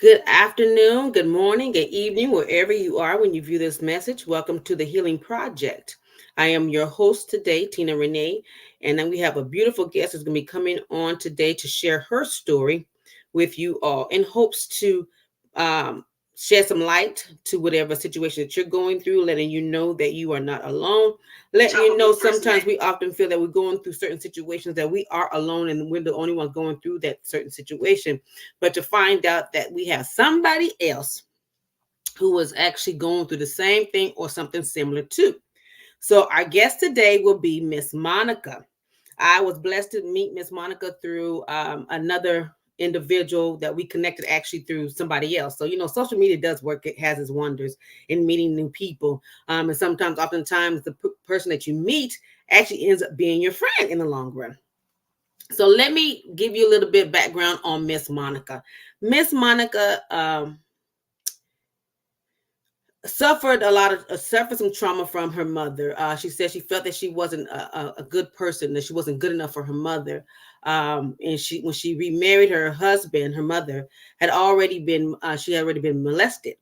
Good afternoon, good morning, good evening, wherever you are when you view this message. Welcome to the Healing Project. I am your host today, Tina Rane, and then we have a beautiful guest who's going to be coming on today to share her story with you all in hopes to um, shed some light to whatever situation that you're going through, letting you know that you are not alone, letting you know sometimes we often feel that we're going through certain situations that we are alone and we're the only ones going through that certain situation, but to find out that we have somebody else who was actually going through the same thing or something similar too. So our guest today will be Miss Monica. I was blessed to meet Miss Monica through another individual that we connected actually through somebody else. So, social media does work. It has its wonders in meeting new people. And sometimes, oftentimes, the person that you meet actually ends up being your friend in the long run. So let me give you a little bit of background on Miss Monica. Miss Monica suffered some trauma from her mother. She said she felt that she wasn't a good person, that she wasn't good enough for her mother. And when she remarried her husband, her mother she had already been molested.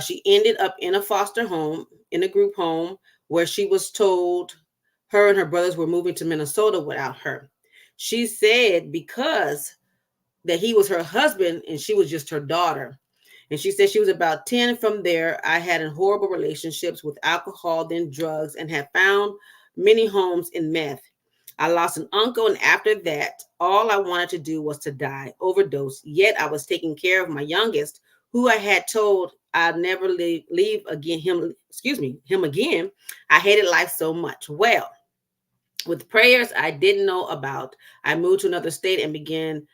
She ended up in a foster home, in a group home, where she was told her and her brothers were moving to Minnesota without her. She said because that he was her husband and she was just her daughter. And she said she was about 10 from there. I had in horrible relationships with alcohol, then drugs, and had found many homes in meth. I lost an uncle, and after that, all I wanted to do was to die, overdose. Yet I was taking care of my youngest, who I had told I'd never leave again. Him again. I hated life so much. Well, with prayers I didn't know about, I moved to another state and began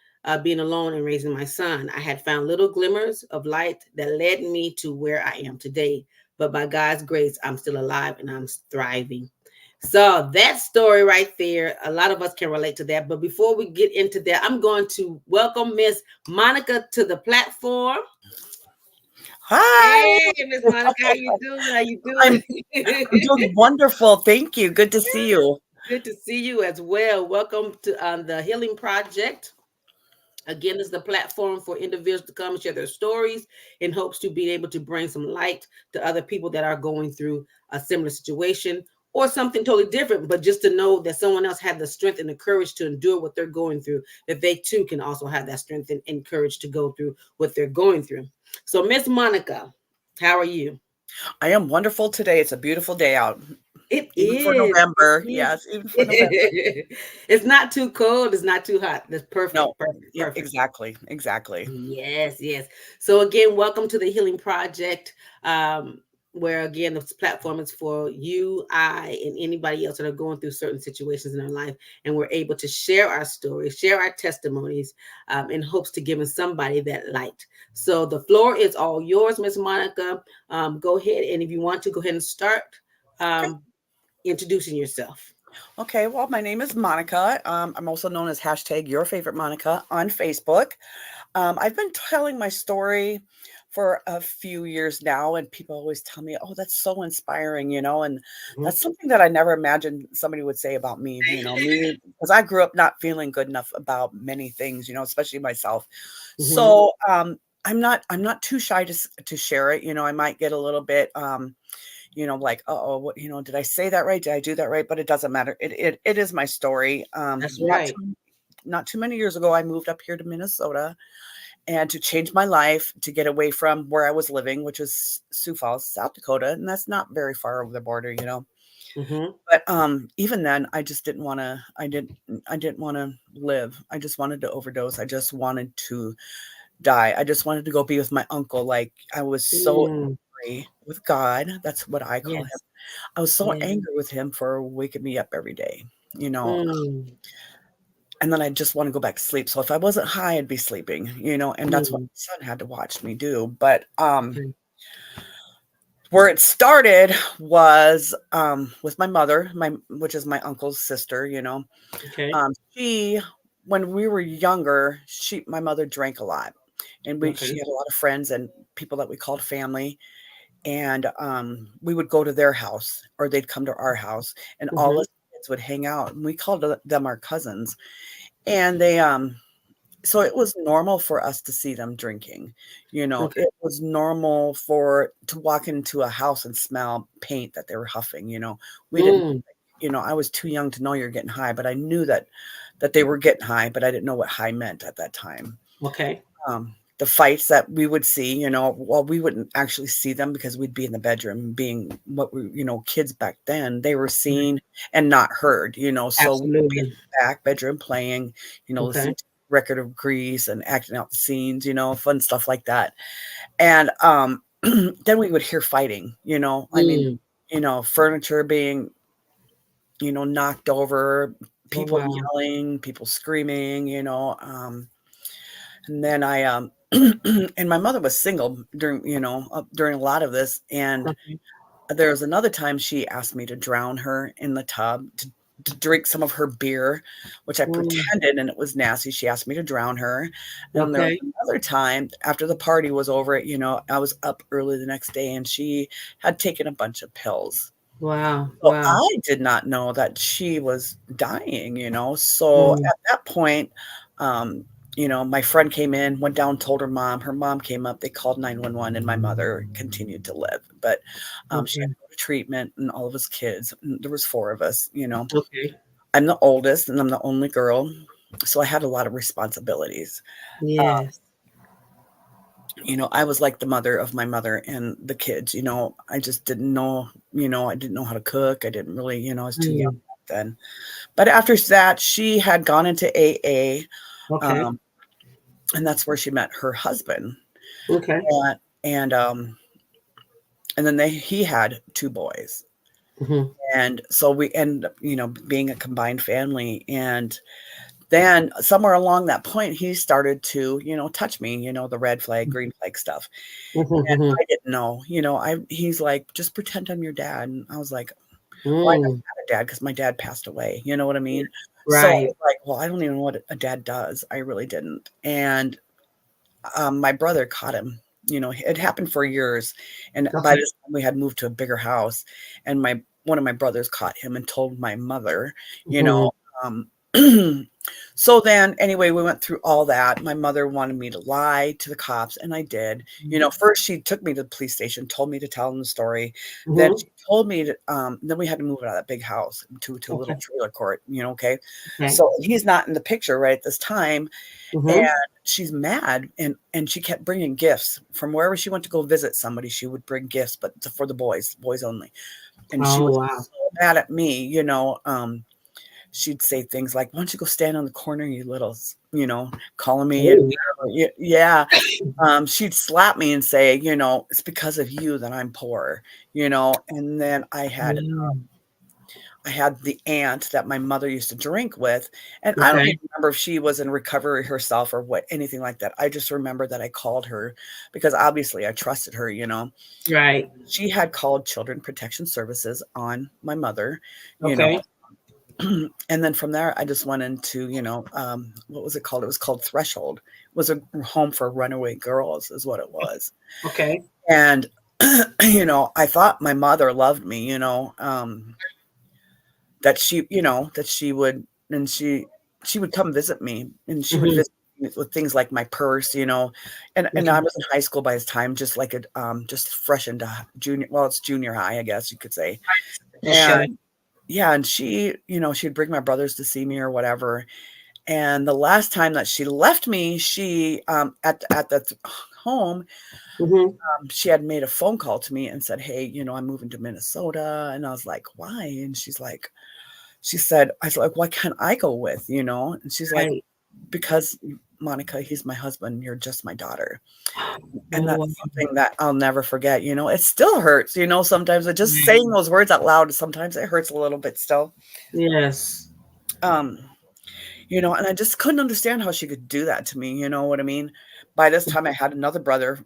being alone and raising my son. I had found little glimmers of light that led me to where I am today. But by God's grace, I'm still alive and I'm thriving. So that story right there, a lot of us can relate to that. But before we get into that, I'm going to welcome Miss Monica to the platform. Hi. Hey, Miss Monica, how you doing? How you I'm I'm doing? doing wonderful. Thank you. Good to see you. Good to see you as well. Welcome to the Healing Project. Again, this is the platform for individuals to come and share their stories in hopes to be able to bring some light to other people that are going through a similar situation or something totally different, but just to know that someone else had the strength and the courage to endure what they're going through, that they too can also have that strength and courage to go through what they're going through. So, Miss Monica, how are you? I am wonderful today. It's a beautiful day out, It even for is. It November. is. Yes, even for November. It's not too cold. It's not too hot. That's No, perfect. Perfect. yeah, Perfect. exactly. Exactly. Yes, yes. So again, welcome to the Healing Project, where again this platform is for you, I, and anybody else that are going through certain situations in their life, and we're able to share our stories, share our testimonies, in hopes to giving somebody that light. So the floor is all yours, Miss Monica. Go ahead, and if you want to, go ahead and start Okay. um, introducing yourself. Okay. Well, my name is Monica. I'm also known as hashtag Your Favorite Monica on Facebook. I've been telling my story for a few years now, and people always tell me, "Oh, that's so inspiring," and Mhm. that's something that I never imagined somebody would say about me. Me, because I grew up not feeling good enough about many things, especially myself. Mhm. So, I'm not too shy to share it. I might get a little bit, like, oh, what, did I say that right? Did I do that right? But it doesn't matter. It is my story. That's right. Not too many years ago, I moved up here to Minnesota and to change my life to get away from where I was living, which was Sioux Falls, South Dakota, and that's not very far over the border. Mhm. But even then, I just didn't want to. I didn't want to live. I just wanted to overdose. I just wanted to die. I just wanted to go be with my uncle. Like I was so Mm. angry with God. That's what I call him. Yes. I was so Yes. angry with him for waking me up every day. You know, Mm. and then I just want to go back to sleep. So if I wasn't high, I'd be sleeping, and that's what Mm. my son had to watch me do. But Okay. where it started was with my mother, which is my uncle's sister, Okay. She when we were younger, my mother drank a lot. And she Okay. had a lot of friends and people that we called family. And we would go to their house or they'd come to our house and all Mhm. us kids would hang out. And we called them our cousins. And So it was normal for us to see them drinking. Okay. It was normal to walk into a house and smell paint that they were huffing. We didn't, Mm, I was too young to know you're getting high, but I knew that they were getting high, but I didn't know what high meant at that time. okay. The fights that we would see, well, we wouldn't actually see them because we'd be in the bedroom being what we, kids back then, they were Right. seen and not heard, so we would be in Absolutely. the back bedroom playing, listening Okay. to Record of Grease and acting out the scenes, fun stuff like that. And then we would hear fighting, I mean, Mm. furniture being, knocked over, Oh, people wow. yelling, people screaming, and then and my mother was single during a lot of this. And Okay. there was another time she asked me to drown her in the tub to drink some of her beer, which I Mm. pretended, and it was nasty. She asked me to drown her. And there was Okay. another time after the party was over, I was up early the next day and she had taken a bunch of pills. Wow. So Wow. I did not know that she was dying. So Mm. at that point, um, my friend came in, went down, told her mom. Her mom came up, they called 911, and my mother continued to live. But she had Okay. to go to treatment, and all of us kids, and there was four of us. Okay. I'm the oldest, and I'm the only girl. So I had a lot of responsibilities. Yes. I was like the mother of my mother and the kids. I just didn't know, I didn't know how to cook. I didn't really, I was too young Mm. back then. But after that, she had gone into AA, Okay. um, and that's where she met her husband. Okay. And and then he had two boys. Hmm. And so we ended up, being a combined family. And then somewhere along that point, he started to, touch me, the red flag, green flag stuff. And Hmm. I didn't know, he's like, just pretend I'm your dad. And I was like, well, I never Mm. had a dad because my dad passed away. You know what I mean? So I Right. was like, well, I don't even know what a dad does. I really didn't. And my brother caught him. It happened for years, and by Okay. this time we had moved to a bigger house, and my one of my brothers caught him and told my mother, you know. Hmm. Um, so then, anyway, we went through all that. My mother wanted me to lie to the cops, and I did. First she took me to the police station, told me to tell them the story. Then Hmm. she told me to. Then we had to move out of that big house to a little Okay. trailer court. Okay, Okay. so he's not in the picture right at this time, and Hmm. she's mad, and she kept bringing gifts from wherever she went to go visit somebody. She would bring gifts, but for the boys only. And she Oh, was wow. so mad at me. She'd say things like, "Why don't you go stand on the corner, you little," calling me, and Oh, yeah. She'd slap me and say, "It's because of you that I'm poor," And then wow. I had the aunt that my mother used to drink with, and I don't Okay. even remember if she was in recovery herself or what anything like that. I just remember that I called her because obviously I trusted her. Right. She had called Children Protection Services on my mother, you know. Okay. And then from there I just went into, what was it called? It was called Threshold. It was a home for runaway girls is what it was. Okay. And I thought my mother loved me, that she would, and she would come visit me, and she would Hmm. visit me with things like my purse, and I Okay. was in high school by this time, just like it, just fresh into junior, well, it's junior high, I guess you could say. And Okay. yeah, and she'd bring my brothers to see me or whatever. And the last time that she left me, she at the home, Hmm. she had made a phone call to me and said, "Hey, I'm moving to Minnesota." And I was like, "Why?" And she said, I was like, "Why can't I go with?" And she's like, Right. "Because, Monica, he's my husband. You're just my daughter." And Oh, wow. that's something that I'll never forget. It still hurts, sometimes just Right. saying those words out loud, sometimes it hurts a little bit still. Yes. Um, and I just couldn't understand how she could do that to me. You know what I mean? By this time, I had another brother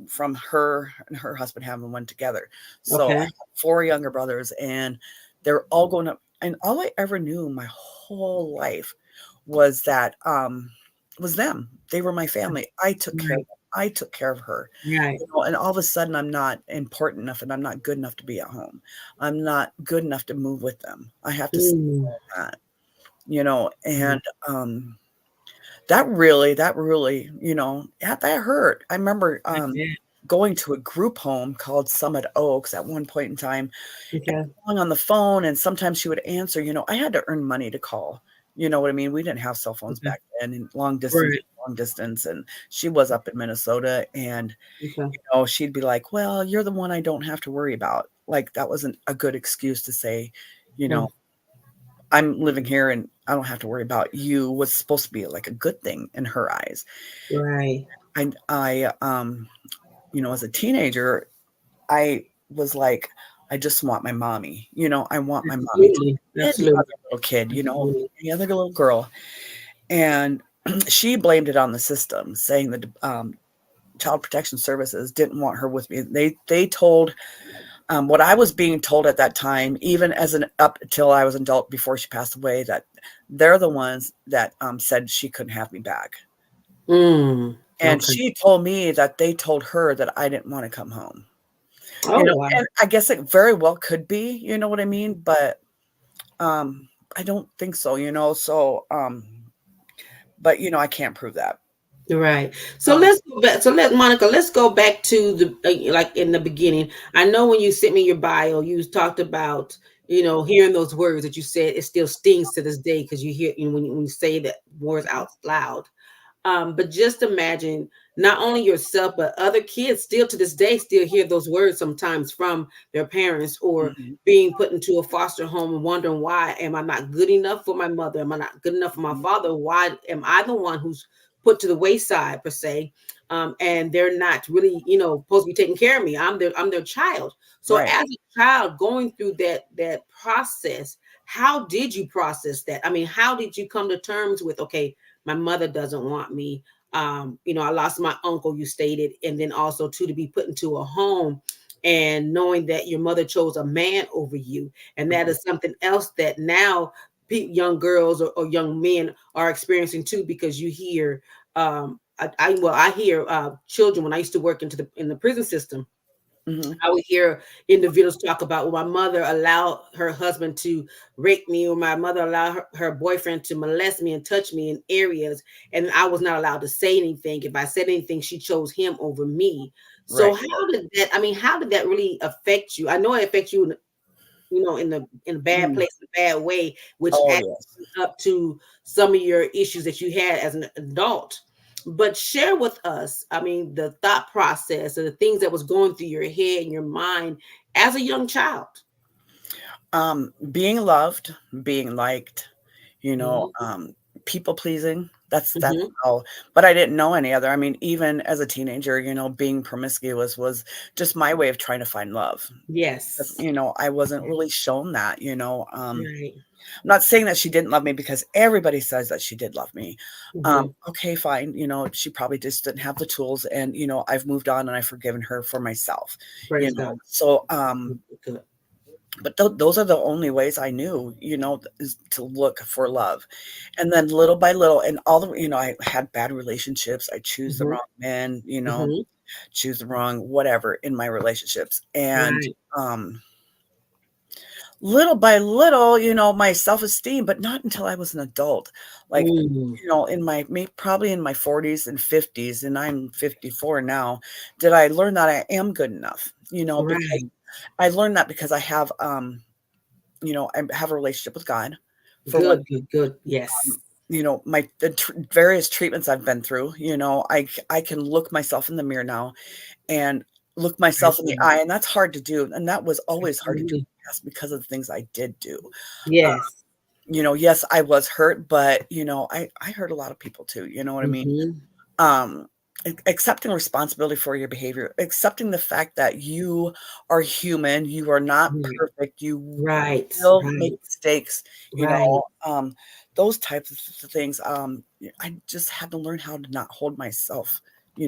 from her and her husband having one together. So I Okay. had four younger brothers, and they're all going up. And all I ever knew my whole life was that was them. They were my family. I took care of Right. them. I took care of her. Right. And all of a sudden I'm not important enough and I'm not good enough to be at home. I'm not good enough to move with them. I have to stay Mm. where I'm at, and um that really, that hurt. I remember I bet. going to a group home called Summit Oaks at one point in time, Okay. calling on the phone, and sometimes she would answer. I had to earn money to call. You know what I mean? We didn't have cell phones Okay. back then, and Right. long distance. And she was up in Minnesota, and Okay. she'd be like, "Well, you're the one I don't have to worry about." Like that wasn't a good excuse to say, you know, Mm. I'm living here and I don't have to worry about you. Was supposed to be like a good thing in her eyes. Right. I as a teenager, I was like, I just want my mommy. I want my mommy to Absolutely. any Absolutely. other little kid, Absolutely. any other little girl. And she blamed it on the system, saying that Child Protection Services didn't want her with me. They told what I was being told at that time, even as an up until I was an adult before she passed away, that they're the ones that said she couldn't have me back. Mm. And Okay. she told me that they told her that I didn't want to come home. Oh wow. And I guess it very well could be, you know what I mean? But um, I don't think so, So, but I can't prove that. Right. So Um, let's go back. So let Monica, let's go back to the like in the beginning. I know when you sent me your bio, you talked about, hearing those words that you said, it still stings to this day because you hear, when you say that words out loud. But just imagine not only yourself, but other kids still to this day still hear those words sometimes from their parents, or mhm, being put into a foster home and wondering, why am I not good enough for my mother? Am I not good enough for my mhm, father? Why am I the one who's put to the wayside per se? And they're not really, supposed to be taking care of me. I'm their child. So right. as a child going through that process, how did you process that? I mean, how did you come to terms with, okay, my mother doesn't want me? I lost my uncle, you stated, and then also too, to be put into a home and knowing that your mother chose a man over you. And that Mhm, is something else that now young girls or young men are experiencing too, because you hear, I hear children, when I used to work in the prison system, mhm, I would hear individuals talk about, well, my mother allowed her husband to rape me, or my mother allowed her boyfriend to molest me and touch me in areas, and I was not allowed to say anything. If I said anything, she chose him over me. So right. how did that really affect you? I know it affects you, in a bad Mhm. place, in a bad way, which Oh adds yes. up to some of your issues that you had as an adult. But share with us, I mean, the thought process and the things that was going through your head and your mind as a young child. Being loved, being liked, you know, Mhm. um, people pleasing. That's Mhm. how. But I didn't know any other. I mean, even as a teenager, being promiscuous was just my way of trying to find love. Yes. I wasn't Yes. really shown that. Right. I'm not saying that she didn't love me because everybody says that she did love me. Mhm. Okay, fine. She probably just didn't have the tools, and I've moved on and I've forgiven her for myself. Praise God. So Good. but those are the only ways I knew, is to look for love. And then little by little, and all I had bad relationships. I choose the Mhm. wrong men, Mhm. choose the wrong whatever in my relationships. And Right. um, little by little, my self esteem, but not until I was an adult. Like, Mm. in probably in my 40s and 50s, and I'm 54 now, did I learn that I am good enough, because Right. I learned that because I have a relationship with God, for one. Good. Good. Good. Yes. My various treatments I've been through. I can look myself in the mirror now and look myself Praise in the God. eye, and that's hard to do. And that was always hard to do Absolutely. because of the things I did do. Yes. Yes, I was hurt, but I hurt a lot of people too. You know what I mean? Mhm. um Accepting responsibility for your behavior, accepting the fact that you are human, you are not Right. perfect, you Right. will make Right. mistakes, you Right. know um those types of things. I just had to learn how to not hold myself,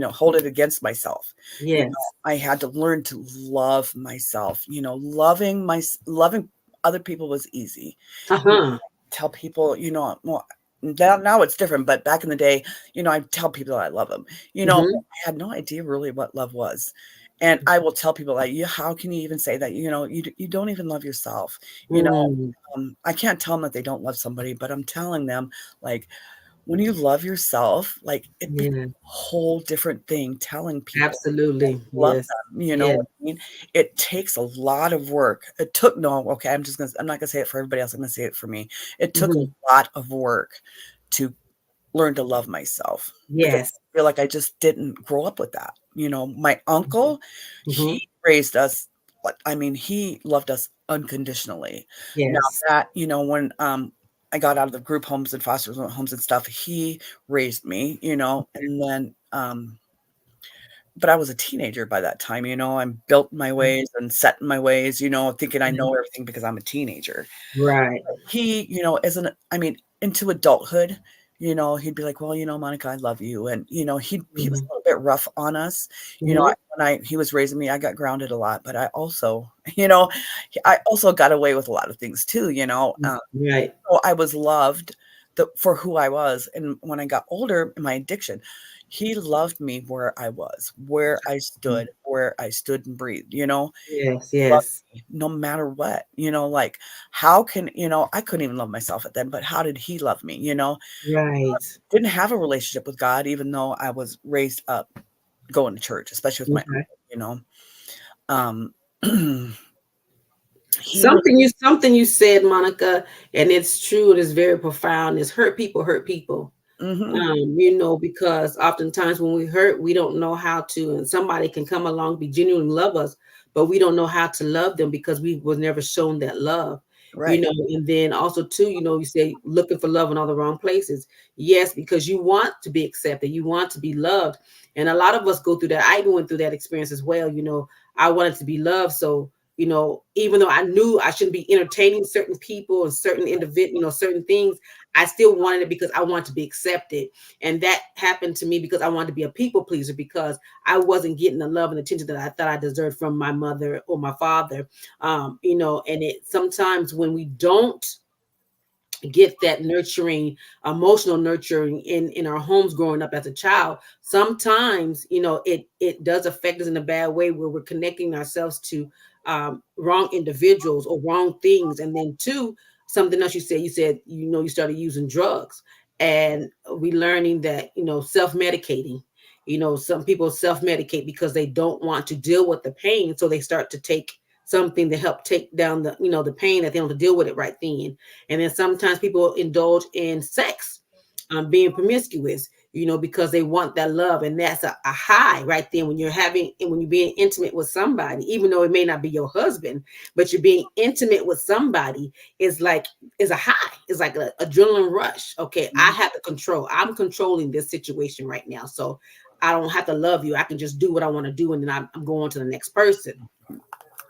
hold it against myself. Yes. I had to learn to love myself. Loving other people was easy. You know, Uh-huh. tell people, well, now it's different, but back in the day, I tell people that I love them. Mhm. I had no idea really what love was. And I will tell people like, how can you even say that? You don't even love yourself. You know, Mm. I can't tell them that they don't love somebody, but I'm telling them like, when you love yourself, like, it becomes Yeah. a whole different thing telling people Absolutely. love Yes. them, you know Yes. what I mean? It takes a lot of work. It took no, okay, I'm not gonna say it for everybody else, I'm gonna say it for me. It took Hmm. a lot of work to learn to love myself because Yes. I feel like I just didn't grow up with that. You know, my uncle, Hmm. he raised us, like, I mean, he loved us unconditionally. Now Yes. that, you know, when I got out of the group homes and foster homes and stuff, he raised me, you know, and then but I was a teenager by that time, you know, I'm built in my ways and set in my ways, you know, thinking I know everything because I'm a teenager. Right. He, you know, as an I mean, into adulthood, you know, he'd be like, "Well, you know, Monica, I love you." And, you know, he was Hmm. a little bit rough on us. You know, Hmm. when he was raising me, I got grounded a lot, but I also, you know, I also got away with a lot of things too, you know. Right. So I was loved for who I was. And when I got older in my addiction, he loved me where I stood and breathed, you know, Yes. loved Yes. me no matter what, you know, like, how can, you know, I couldn't even love myself at then, but how did he love me, you know? Right. Didn't have a relationship with God, even though I was raised up going to church, especially with my Okay. uncle, you know? Um, he was, Something you said, Monica, and it's true. It is very profound. Is hurt people hurt people. mhm, Because oftentimes when we hurt, we don't know how to, and somebody can come along, be genuinely love us, but we don't know how to love them because we was never shown that love. right. And then also too, you say looking for love in all the wrong places. Yes, because you want to be accepted, you want to be loved. And a lot of us go through that. I even went through that experience as well. I wanted to be loved. So, even though I knew I shouldn't be entertaining certain people and certain individual, certain things, I still wanted it because I wanted to be accepted. And that happened to me because I wanted to be a people pleaser because I wasn't getting the love and attention that I thought I deserved from my mother or my father. And it sometimes when we don't get that nurturing, emotional nurturing in our homes growing up as a child, sometimes it does affect us in a bad way where we're connecting ourselves to wrong individuals or wrong things. And then two, something else you said you started using drugs, and we learning that self-medicating. Some people self-medicate because they don't want to deal with the pain, so they start to take something to help take down the pain that they don't have to deal with it right then. And then sometimes people indulge in sex, being promiscuous, because they want that love. And that's a high right then when when you're being intimate with somebody, even though it may not be your husband, but you're being intimate with somebody is a high. It's like an adrenaline rush. Okay, I Mhm. have the control. I'm controlling this situation right now. So I don't have to love you. I can just do what I want to do. And then I'm going to the next person.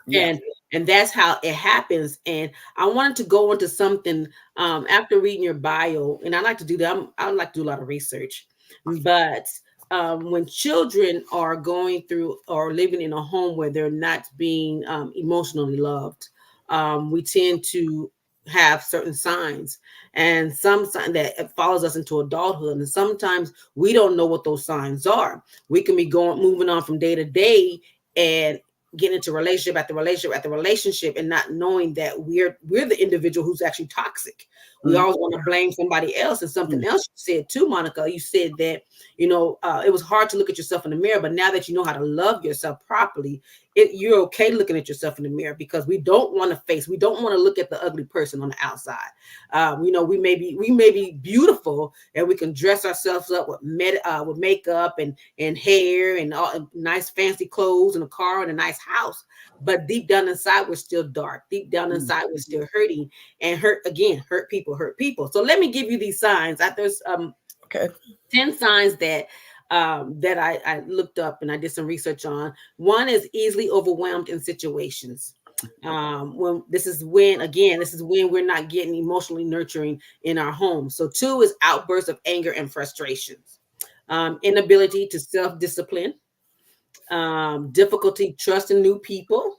Yeah. And that's how it happens. And I wanted to go into something after reading your bio, and I like to do that. I like to do a lot of research, but when children are going through or living in a home where they're not being emotionally loved, we tend to have certain signs, and some sign that it follows us into adulthood, and sometimes we don't know what those signs are. We can be moving on from day to day and get into relationship after relationship after relationship, and not knowing that we're the individual who's actually toxic. We Mhm. always want to blame somebody else. And something Mhm. else you said too, Monica, you said that it was hard to look at yourself in the mirror, but now that you know how to love yourself properly, you're okay looking at yourself in the mirror, because we don't want to look at the ugly person on the outside. We may be beautiful, and we can dress ourselves up with makeup and hair and all nice fancy clothes and a car and a nice house, but deep down inside we're still dark. Deep down Mhm. inside we're still hurting, and hurt people. So let me give you these signs. There's Okay. 10 signs that I looked up and I did some research on. One is easily overwhelmed in situations. When this is when we're not getting emotionally nurturing in our home. So two is outbursts of anger and frustrations, inability to self-discipline, difficulty trusting new people,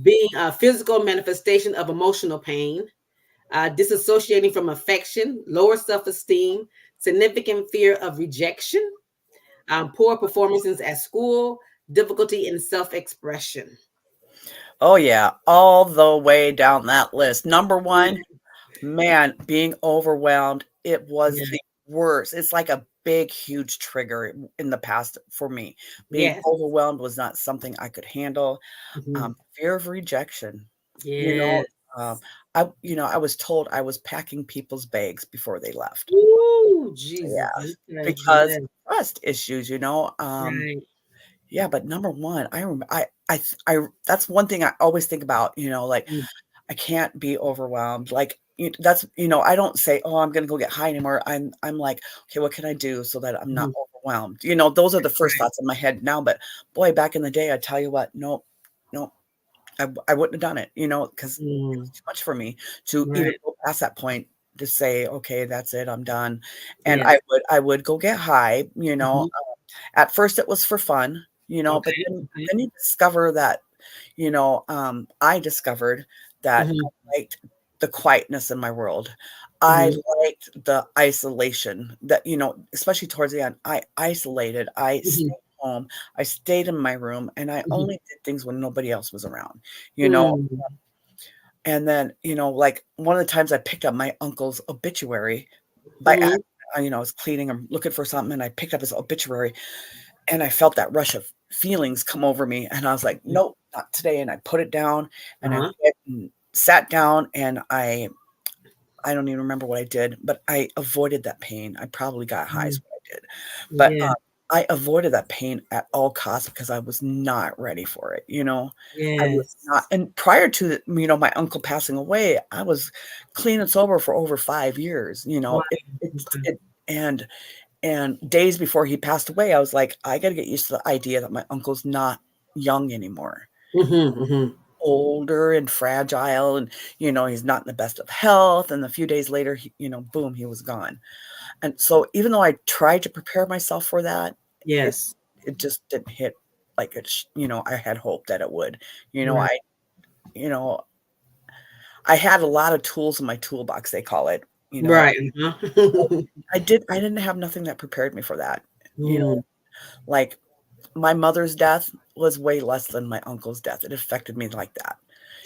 being a physical manifestation of emotional pain, disassociating from affection, lower self-esteem, significant fear of rejection, poor performances at school, difficulty in self-expression. Oh, yeah, all the way down that list. Number 1, man, being overwhelmed, it was Yeah. the worse. It's like a big, huge trigger in the past for me. Being Yes. overwhelmed was not something I could handle. Mhm. Fear of rejection, you know, Yes. I was told I was packing people's bags before they left. Ooh, Jesus. Yes, Okay. because Yes. trust issues, Right. yeah, but number 1, that's one thing I always think about, like, Mm, I can't be overwhelmed, like, that's I don't say, "Oh, I'm gonna go get high anymore." I'm like, "Okay, what can I do so that I'm not mhm. overwhelmed?" Those are the first Right. thoughts in my head now, but boy, back in the day, I tell you what, no, no, I wouldn't have done it, because it was Mm, too much for me to even right. go past that point to say, "Okay, that's it, I'm done." And Yes. I would go get high, Mhm. at first it was for fun, but Okay. Okay. then you discover that, I discovered that Mhm. I liked the quietness in my world. I Mhm. liked the isolation that, especially towards the end, I isolated, I Mhm. stayed home, I stayed in my room, and I Mhm. only did things when nobody else was around, you know? Mm. And then, like, one of the times I picked up my uncle's obituary by accident, Mhm. I was cleaning or looking for something, and I picked up his obituary, and I felt that rush of feelings come over me, and I was like, Mhm. "Nope, not today," and I put it down, and I Uh-huh. went and sat down, and I don't even remember what I did, but I avoided that pain. I probably got high is Mm. what I did, but, Yeah. I avoided that pain at all costs because I was not ready for it, I was not, Yes. and prior to my uncle passing away, I was clean and sober for over 5 years, Wow. Okay. and days before he passed away, I was like, "I gotta get used to the idea that my uncle's not young anymore. Mhm. Mhm. Older and fragile, and, he's not in the best of health," and a few days later, boom, he was gone. And so even though I tried to prepare myself for that, it Yes. it just didn't hit like I had hoped that it would. You know, Right. I you know, I had a lot of tools in my toolbox, they call it, Right. but Uh-huh. I didn't have nothing that prepared me for that, you know? Mm. Like, my mother's death was way less than my uncle's death. It affected me like that,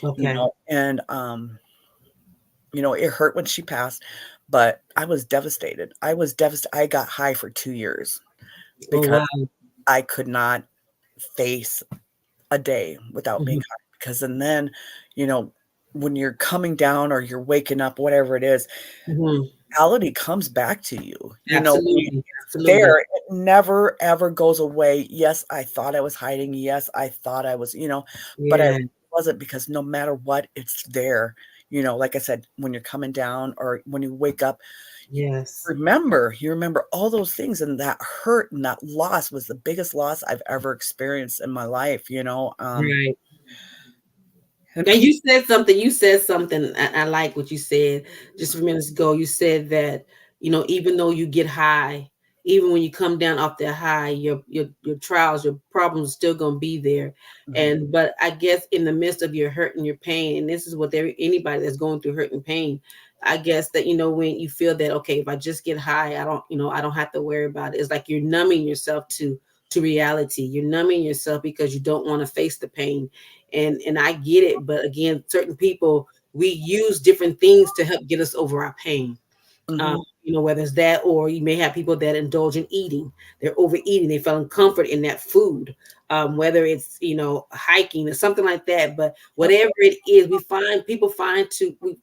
Okay. and, it hurt when she passed, but I was devastated. I got high for 2 years Oh, because wow. I could not face a day without being Mhm. high, because and then, you know, when you're coming down or you're waking up, whatever it is, Mhm. reality comes back to you. When you Absolutely. it's Absolutely. there, it never ever goes away. Yes, I thought I was hiding. Yes, I thought I was, but I Yeah. wasn't, because no matter what, it's there. Like I said, when you're coming down or when you wake up, you Yes. you remember all those things, and that hurt and that loss was the biggest loss I've ever experienced in my life. Right. And Now people. you said something, I like what you said just a few minutes ago. You said that, even though you get high, even when you come down off that high, your trials, your problems are still gonna be there. Mhm, And but I guess in the midst of your hurt and your pain, and this is what anybody that's going through hurt and pain, I guess that when you feel that, okay, if I just get high, I don't have to worry about it. It's like you're numbing yourself to reality. You're numbing yourself because you don't want to face the pain, and I get it. But again, certain people, we use different things to help get us over our pain. mhm, Whether it's that, or you may have people that indulge in eating. They're overeating. They found comfort in that food. Whether it's hiking or something like that. But yep, whatever it is, we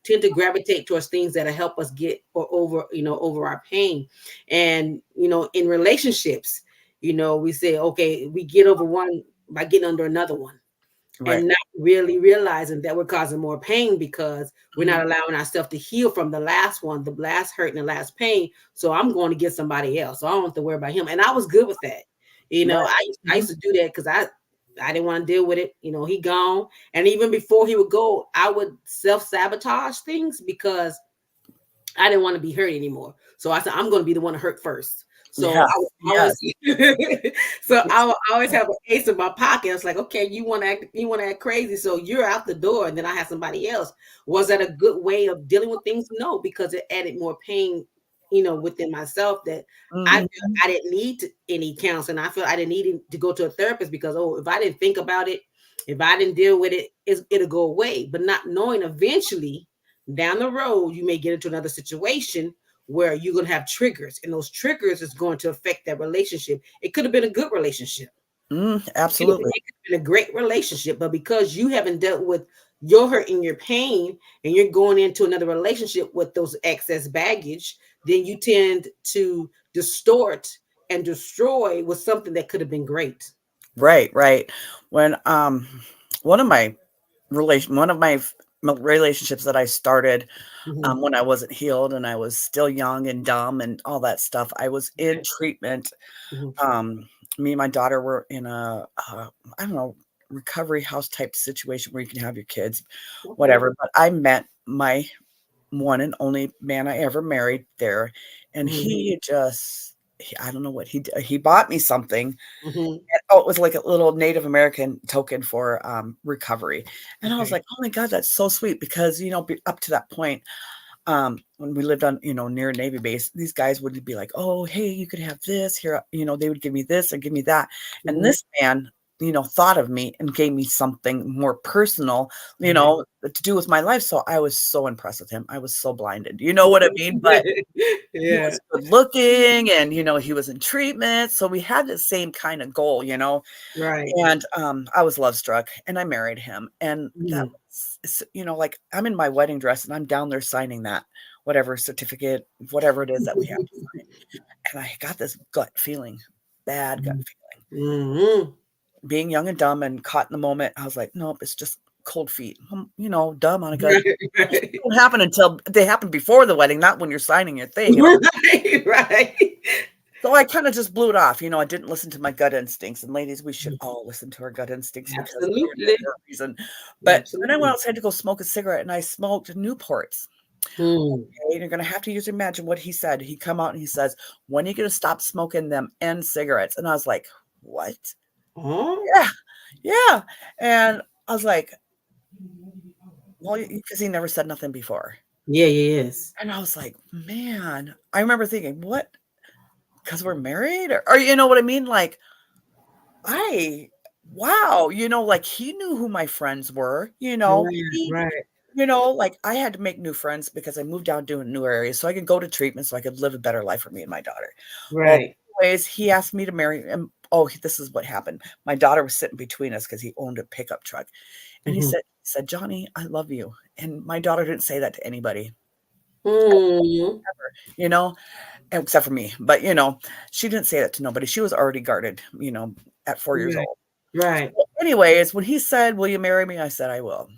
tend to gravitate towards things that help us get or over our pain. And in relationships, we say, okay, we get over one by getting under another one, right, and not really realizing that we're causing more pain because we're mhm, not allowing ourselves to heal from the last one, the last hurt and the last pain. So I'm going to get somebody else. So I don't have to worry about him. And I was good with that. right, I mhm, used to do that because I didn't want to deal with it. He gone. And even before he would go, I would self-sabotage things because I didn't want to be hurt anymore. So I said, I'm going to be the one to hurt first. So I yes, was yes, always, so I yes, would always have an ace in my pocket. It's like, okay, you want to act crazy, so you're out the door, and then I have somebody else. Was that a good way of dealing with things? No, because it added more pain, within myself, that I feel mhm, I didn't need any counseling. I feel I didn't need to go to a therapist because, if I didn't think about it, if I didn't deal with it, it'll go away. But not knowing, eventually down the road, you may get into another situation where you're going to have triggers, and those triggers is going to affect that relationship. It could have been a good relationship. Absolutely. It could have been a great relationship, but because you haven't dealt with your hurt and your pain, and you're going into another relationship with those excess baggage, then you tend to distort and destroy with something that could have been great. Right, right. When one of my relationships that I started Mm-hmm. when I wasn't healed and I was still young and dumb and all that stuff, I was in treatment. Mm-hmm. Um, Me and my daughter were in I don't know, recovery house type situation where you can have your kids, Okay. whatever. But I met my one and only man I ever married there, and Mm-hmm. I don't know what he did. He bought me something. Mm-hmm. Oh, it was like a little Native American token for recovery, and I was Okay. like, "Oh my god, that's so sweet!" Because up to that point, when we lived on, near a Navy base, these guys would be like, "Oh, hey, you could have this here." They would give me this and give me that. And Mm-hmm. this man, thought of me and gave me something more personal, Right. to do with my life. So I was so impressed with him. I was so blinded. You know what I mean? But he Yeah. was good looking and, he was in treatment. So we had the same kind of goal. Right. And, I was love struck and I married him, and that Mm. was like, I'm in my wedding dress and I'm down there signing that whatever certificate, whatever it is that we have to sign, and I got this gut feeling, bad gut feeling. Mm-hmm. Being young and dumb and caught in the moment, I was like, "Nope, it's just cold feet." Duh, Monica, Right. those things Right. don't happen until they happen before the wedding, not when you're signing your thing. Right. Right. So I kinda just blew it off. I didn't listen to my gut instincts, and ladies, we should all listen to our gut instincts because we're here Absolutely. for a reason. But then I went Absolutely. outside to go smoke a cigarette, and I smoked Newports. Hmm. Okay, and you're gonna have to just imagine what he said. He come out and he says, "When are you gonna stop smoking them end cigarettes?" And I was like, "What?" Oh. "Yeah, yeah." And I was like, "Well," because he never said nothing before. Yeah, yeah, yes. And I was like, "Man," I remember thinking, "What? Because 'Cause we're married?" Or you know what I mean? Like, I wow, like, he knew who my friends were, Right, he right, like, I had to make new friends because I moved down to a new area so I could go to treatment so I could live a better life for me and my daughter. Well, right. anyways, he asked me to marry him. Oh, this is what happened. My daughter was sitting between us because he owned a pickup truck, and Mhm. he said, "Johnny, I love you." And my daughter didn't say that to anybody Mm. ever, except for me. But, she didn't say that to nobody. She was already guarded, at 4 years Right, old. right. Well, anyways, when he said, "Will you marry me?" I said, "I will."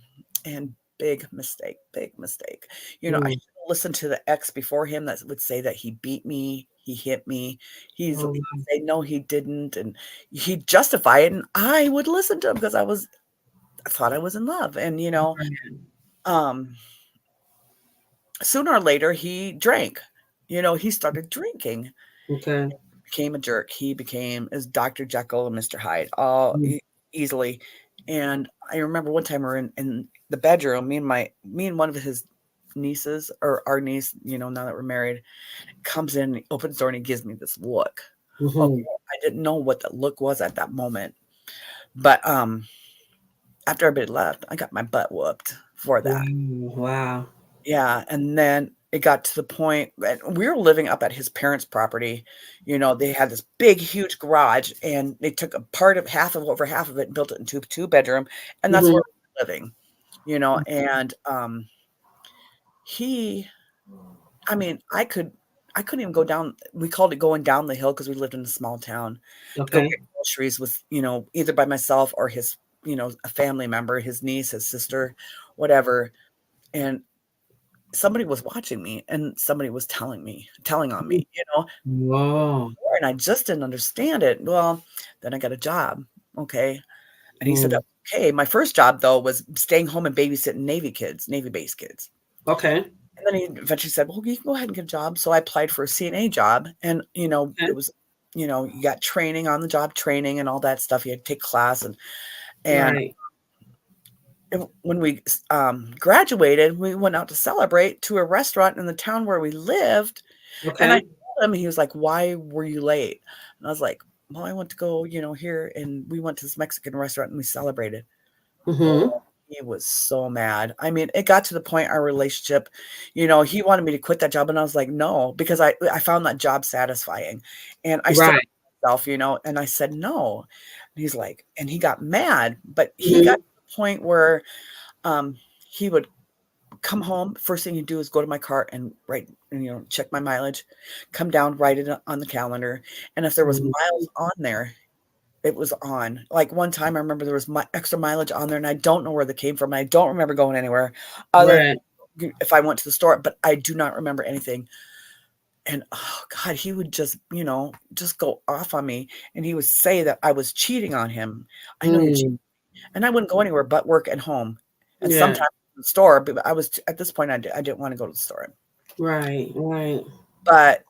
And big mistake, big mistake. I Mm. should listen to the ex before him that would say that he beat me, he hit me. Oh, He'd wow. say, "No, he didn't," and he'd justify it, and I would listen to him because I thought I was in love, and, Right. um, sooner or later, he drank. He started drinking. Okay. Became a jerk. He became as Dr. Jekyll and Mr. Hyde, all Mm. easily. And I remember one time we're in the bedroom, me and one of his nieces, or our niece, now that we're married, comes in, he opens the door and he gives me this look. Okay, Mhm. I didn't know what the look was at that moment, but after everybody left, I got my butt whooped for that. Wow, wow. Yeah, and then it got to the point and we were living up at his parents' property. They had this big, huge garage, and they took a part of over half of it and built it into a two-bedroom, and that's Mhm. where we were living, and, he I mean, I couldn't even go down we called it going down the hill because we lived in a small town, to go Okay. get groceries with, either by myself or his, a family member, his niece, his sister, whatever, and somebody was watching me and somebody was telling on Mhm. me, Wow. and I just didn't understand it. Well, then I got a job. Okay. And he said, Mm. okay. My first job though was staying home and babysitting Navy based kids. Okay. And then he eventually said, well, you can go ahead and get a job. So I applied for a CNA job, and, Okay. it was, you got training, on the job training and all that stuff. You had to take class, and Right. when we graduated, we went out to celebrate to a restaurant in the town where we lived. And I Okay. told him, he was like, "Why were you late?" And I was like, "Well, I went to go, here, and we went to this Mexican restaurant and we celebrated." Mhm. he was so mad. I mean, it got to the point our relationship, he wanted me to quit that job, and I was like, "No," because I found that job satisfying, and I stood up Right. for myself, and I said, "No." And he's like, and he got mad, but he got Mhm. to the point where um he would come home. First thing he'd do is go to my car and write, and check my mileage, come down, write it on the calendar, and if there was Mhm. miles on there, it was on. Like, one time, I remember there was my extra mileage on there, and I don't know where they came from. I don't remember going anywhere other Right. if I went to the store, but I do not remember anything. And, oh god, he would just go off on me, and he would say that I was cheating on him. "I know you're cheating," Mm. and I wouldn't go anywhere but work at home, and Yeah. sometimes the store, but I was at this point, I didn't wanna go to the store. Right. Right. But,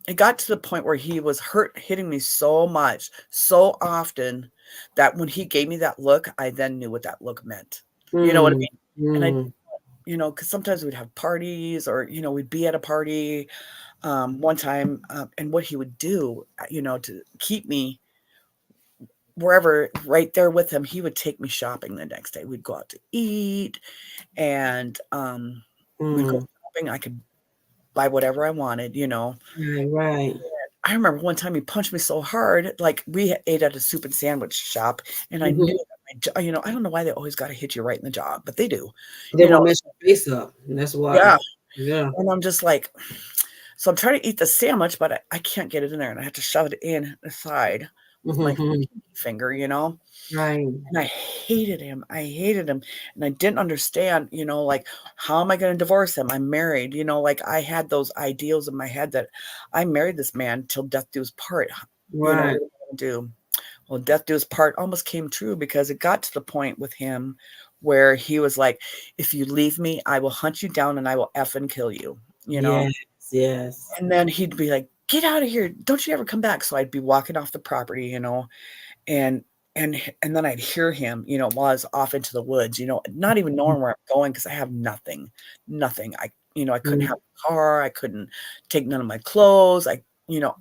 it got to the point where he was hitting me so much, so often, that when he gave me that look, I then knew what that look meant. You know what I Mm. mean? And Mm. because sometimes we'd have parties, or, we'd be at a party, one time, and what he would do, to keep me wherever right there with him, he would take me shopping the next day. We'd go out to eat, and, we'd go Mm. shopping. I could buy whatever I wanted, Right. Right. I remember one time he punched me so hard, like, we ate at a soup and sandwich shop, and I knew Mhm. that I don't know why they always gotta hit you right in the jaw, but they do, They you want know to mess your face up, and that's why. Yeah, Yeah. and I'm just like, so I'm trying to eat the sandwich, but I can't get it in there, and I have to shove it in the side with my Mhm. pinky finger. Right. And I hated him. I hated him, and I didn't understand, like, how am I gonna divorce him? I'm married, like, I had those ideals in my head that I married this man till death do us part. What Right. am I gonna do? Well, death do us part almost came true, because it got to the point with him where he was like, "If you leave me, I will hunt you down and I will effing kill you," you know? Yes. Yes. And then he'd be like, "Get out of here. Don't you ever come back." So I'd be walking off the property, and and then I'd hear him, while I was off into the woods, not even knowing where I'm going, because I have nothing, nothing. I couldn't Mm. have a car. I couldn't take none of my clothes. I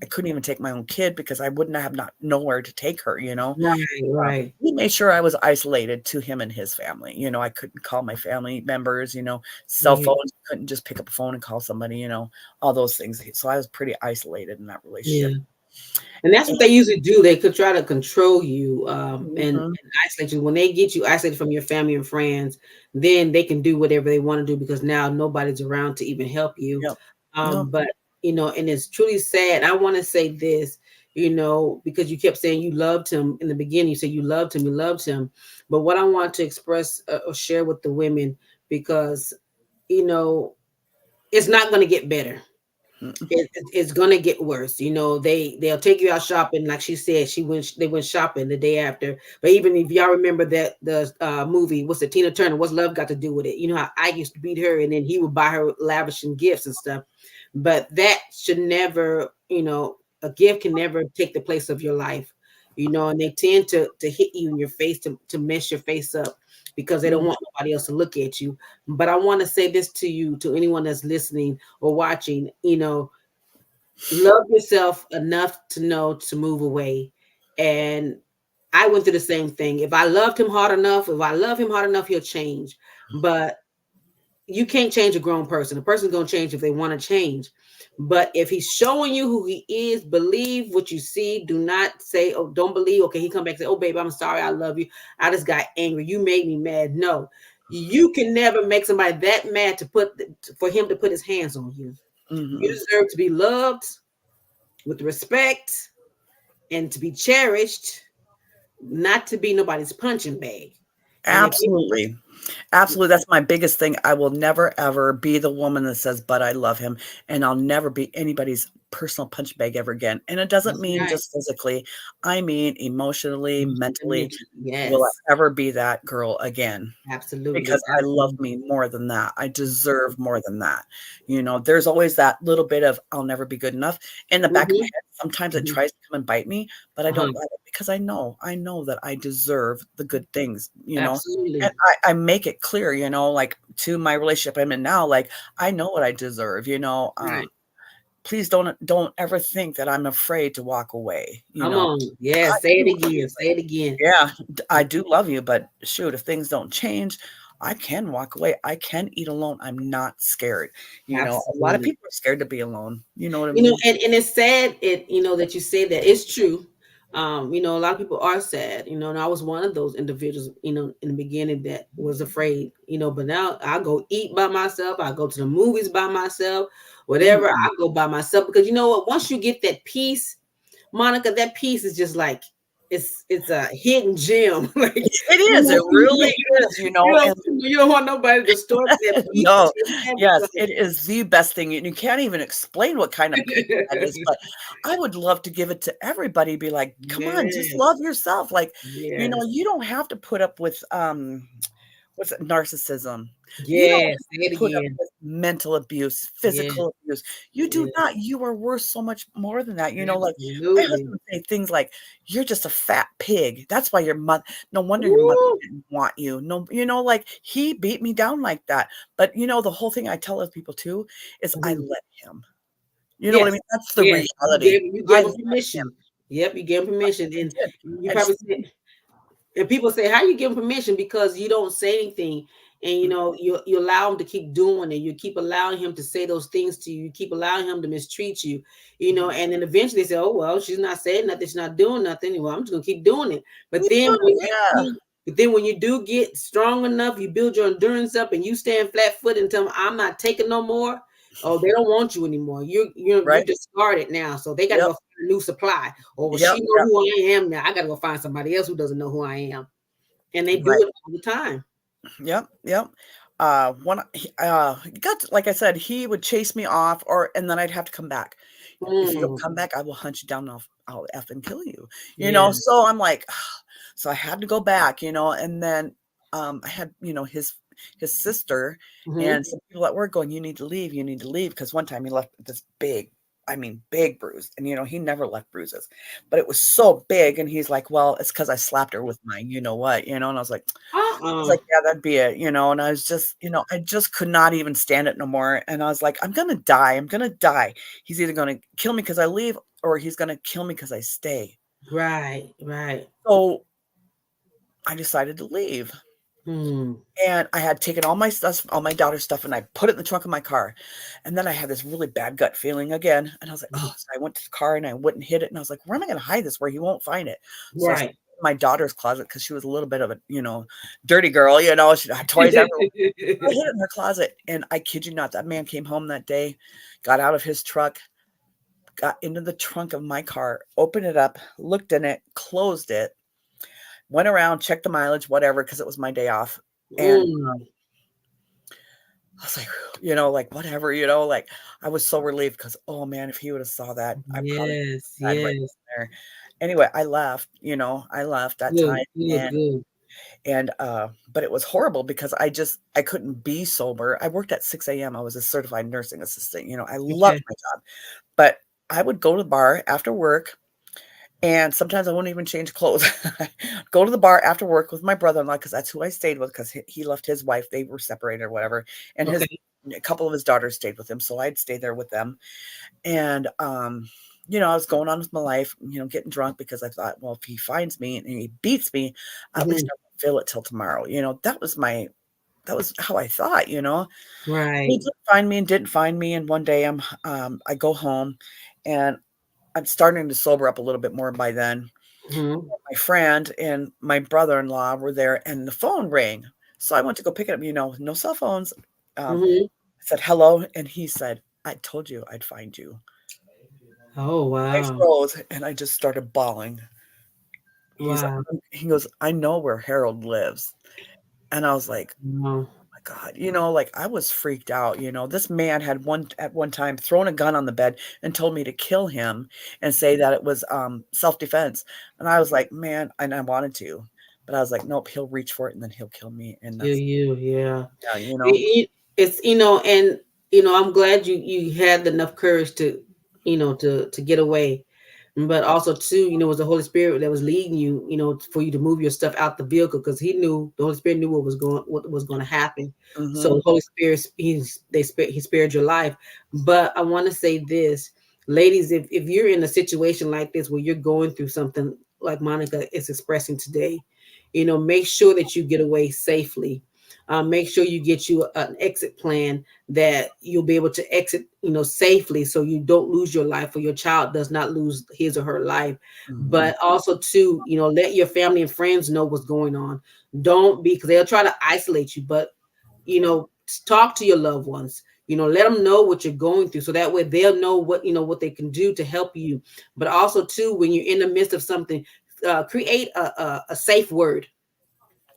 couldn't even take my own kid, because I wouldn't have not nowhere to take her. Right. Right. He made sure I was isolated to him and his family. I couldn't call my family members, cell Mhm. phones, couldn't just pick up a phone and call somebody, all those things. So I was pretty isolated in that Yeah. relationship. And that's And what they usually do. They could try to control you, and mhm, isolate you. When they get you isolated from your family and friends, then they can do whatever they want to do because now nobody's around to even help you. yep, yep, But and it's truly sad. I want to say this, because you kept saying you loved him in the beginning. You said you loved him. But what I want to express or share with the women, because you know it's not going to get better. mm, It's gonna get worse. They'll take you out shopping, like she said. They went shopping the day after. But even if y'all remember that the movie, what's it, Tina Turner? What's love got to do with it? You know how I used to beat her, and then he would buy her lavishing gifts and stuff. But that should never, a gift can never take the place of your life. And they tend to hit you in your face to mess your face up because they don't mm, want nobody else to look at you. But I want to say this to you, to anyone that's listening or watching, love yourself enough to know to move away. And I went through the same thing. If I loved him hard enough, if I love him hard enough, he'll change. But you can't change a grown person. A person's gonna change if they want to change. But if he's showing you who he is, believe what you see. Do not say, "Oh, don't believe." Okay, he come back and say, "Oh, babe, I'm sorry. I love you. I just got angry. You made me mad." No, you can never make somebody that mad for him to put his hands on you. You mhm. deserve to be loved with respect and to be cherished, not to be nobody's punching bag. And if you, Absolutely. Absolutely, that's my biggest thing. I will never ever be the woman that says, "But I love him," and I'll never be anybody's personal punch bag ever again, and it doesn't that's mean right. just physically, I mean emotionally, mentally. Will Yes, I ever be that girl again? absolutely, Because I love absolutely. me more than that. I deserve more than that. There's always that little bit of "I'll never be good enough" in the back of my Hmm. head. Sometimes it Hmm. tries to come and bite me, but I Uh-huh. don't let it, because I know that I deserve the good things. And Absolutely. I make it clear, like, to my relationship I'm in now, like, I know what I deserve. Right. please don't ever think that I'm afraid to walk away. Come on. Yeah, I say it do love you. again. Say it again. Yeah, I do love you, but shoot, if things don't change, I can walk away. I can eat alone. I'm not scared. A lot of Absolutely. people are scared to be alone. You know what I You know, mean? and it's sad that you say that. It's true. A lot of people are sad, and I was one of those individuals, in the beginning that was afraid, but now I go eat by myself, I go to the movies by myself, whatever, Mhm. I go by myself because you know what, once you get that peace, Monica, that piece is just like it's a hidden gem. Like It is. It really is. And you don't want nobody to distort that piece that no, you have yes, because it is the best thing, and you can't even explain what kind of peace that is, but I would love to give it to everybody, be like, "Come on, just yes, love yourself." Like, yes, you don't have to put up with, what's it? Narcissism. You don't yes. have Say to it put up again. with mental abuse, Yes, physical abuse. You do yes, not. You are worth so much more than that. Like, my husband absolutely. would say things like, "You're just a fat pig. That's why your mother no wonder your mother Woo! didn't want you." No, like, he beat me down like that. But, the whole thing I tell other people too is I Mhm. let him. You know what I Yes, mean? That's the yes. reality. You I gave let him him. permission. Yep, you gave him permission, I and did. you I probably just said. And people say, "How you give him permission?" Because you don't say anything, and you allow him to keep doing it. You keep allowing him to say those things to you. You keep allowing him to mistreat you. And then eventually they say, "Oh well, she's not saying nothing. She's not doing nothing. Well, I'm just gonna keep doing it." But keep then doing when it, yeah. you do get strong enough, you build your endurance up, and you stand flat foot and tell them, "I'm not taking no more." Oh, they don't want you anymore. You're Right? discarded now, so they got to Yep. go find a new supply. Or well, Yep, she know yep. who I am now. I got to go find somebody else who doesn't know who I am, and they do Right. it all the time. Yep, yep. One he got like I said, he would chase me off and then I'd have to come back. If you don't Mm, come back, I will hunt you down and I'll F and kill you. yeah. So I'm like, so I had to go back, and then I had, his sister Hmm. and some people at work going, you need to leave. Because one time he left this big, I mean, big bruise. And he never left bruises, but it was so big. And he's like, well, it's because I slapped her with my, you know what, and I was Uh-uh. like, "Yeah, that'd be it," and I was just, I just could not even stand it no more, and I was like, "I'm gonna die, I'm gonna die. He's either gonna kill me because I leave, or he's gonna kill me because I stay." Right, right. So, I decided to leave, Hmm. and I had taken all my stuff, all my daughter's stuff, and I put it in the trunk of my car, and then I had this really bad gut feeling again, and I was like, "Oh," so I went to the car, and I wouldn't hit it, and I was like, "Where am I gonna hide this where he won't find it?" So I Right. my daughter's closet because she was a little bit of a, dirty girl, she had toys everywhere. I hid it in her closet, and I kid you not, that man came home that day, got out of his truck, got into the trunk of my car, opened it up, looked in it, closed it, went around, checked the mileage, whatever, because it was my day off, and Mm. I was like, like, whatever, like, I was so relieved because, oh, man, if he would have saw that, I probably Yes, died right yes. there. Anyway, I left, I left that time, Good, good, good. but it was horrible because I couldn't be sober. I worked at 6 AM. I was a certified nursing assistant. I loved Okay. my job, but I would go to the bar after work, and sometimes I wouldn't even change clothes. Go to the bar after work with my brother-in-law because that's who I stayed with because he left his wife. They were separated or whatever, and Okay. a couple of his daughters stayed with him, so I'd stay there with them. And I was going on with my life, getting drunk because I thought, well, if he finds me and he beats me, at least Hmm. I won't feel it till tomorrow. That was how I thought. He Right. didn't find me and didn't find me. And one day I go home and I'm starting to sober up a little bit more by then. Hmm. My friend and my brother-in-law were there and the phone rang. So I went to go pick it up, no cell phones. Hmm. I said, hello. And he said, I told you I'd find you. Oh I wow. froze and I just started bawling. Wow. He goes, I know where Harold lives. And I was like, Wow. my God, like I was freaked out. This man had at one time thrown a gun on the bed and told me to kill him and say that it was self-defense. And I was like, man, and I wanted to, but I was like, nope, he'll reach for it and then he'll kill me. And Kill that's, you, yeah. yeah, It's and I'm glad you had enough courage to to get away, but also too, it was the Holy Spirit that was leading you, for you to move your stuff out the vehicle because the Holy Spirit knew what was going to happen. So hmm the Holy Spirit, he spared your life. But I want to say this. ladies, if you're in a situation like this where you're going through something like Monica is expressing today, make sure that you get away safely. Make sure you get you an exit plan that you'll be able to exit, safely, so you don't lose your life or your child does not lose his or her life. Mhm. But also to, let your family and friends know what's going on. Don't be, because they'll try to isolate you, but you know, talk to your loved ones. Let them know what you're going through, so that way they'll know what they can do to help you. But also too, when you're in the midst of something, create a safe word.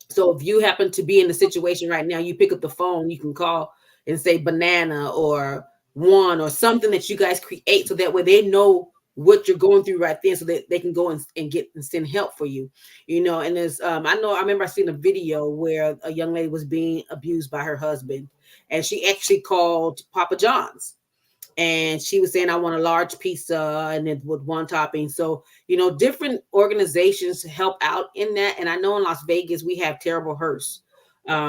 So if you happen to be in the situation right now, you pick up the phone, you can call and say banana or one or something that you guys create, so that way they know what you're going through right then, so that they can go and get and send help for you. And there's I remember I seen a video where a young lady was being abused by her husband, and she actually called Papa John's, and she was saying, I want a large pizza and then with one topping. So different organizations help out in that. And I know in Las Vegas we have terrible hearse.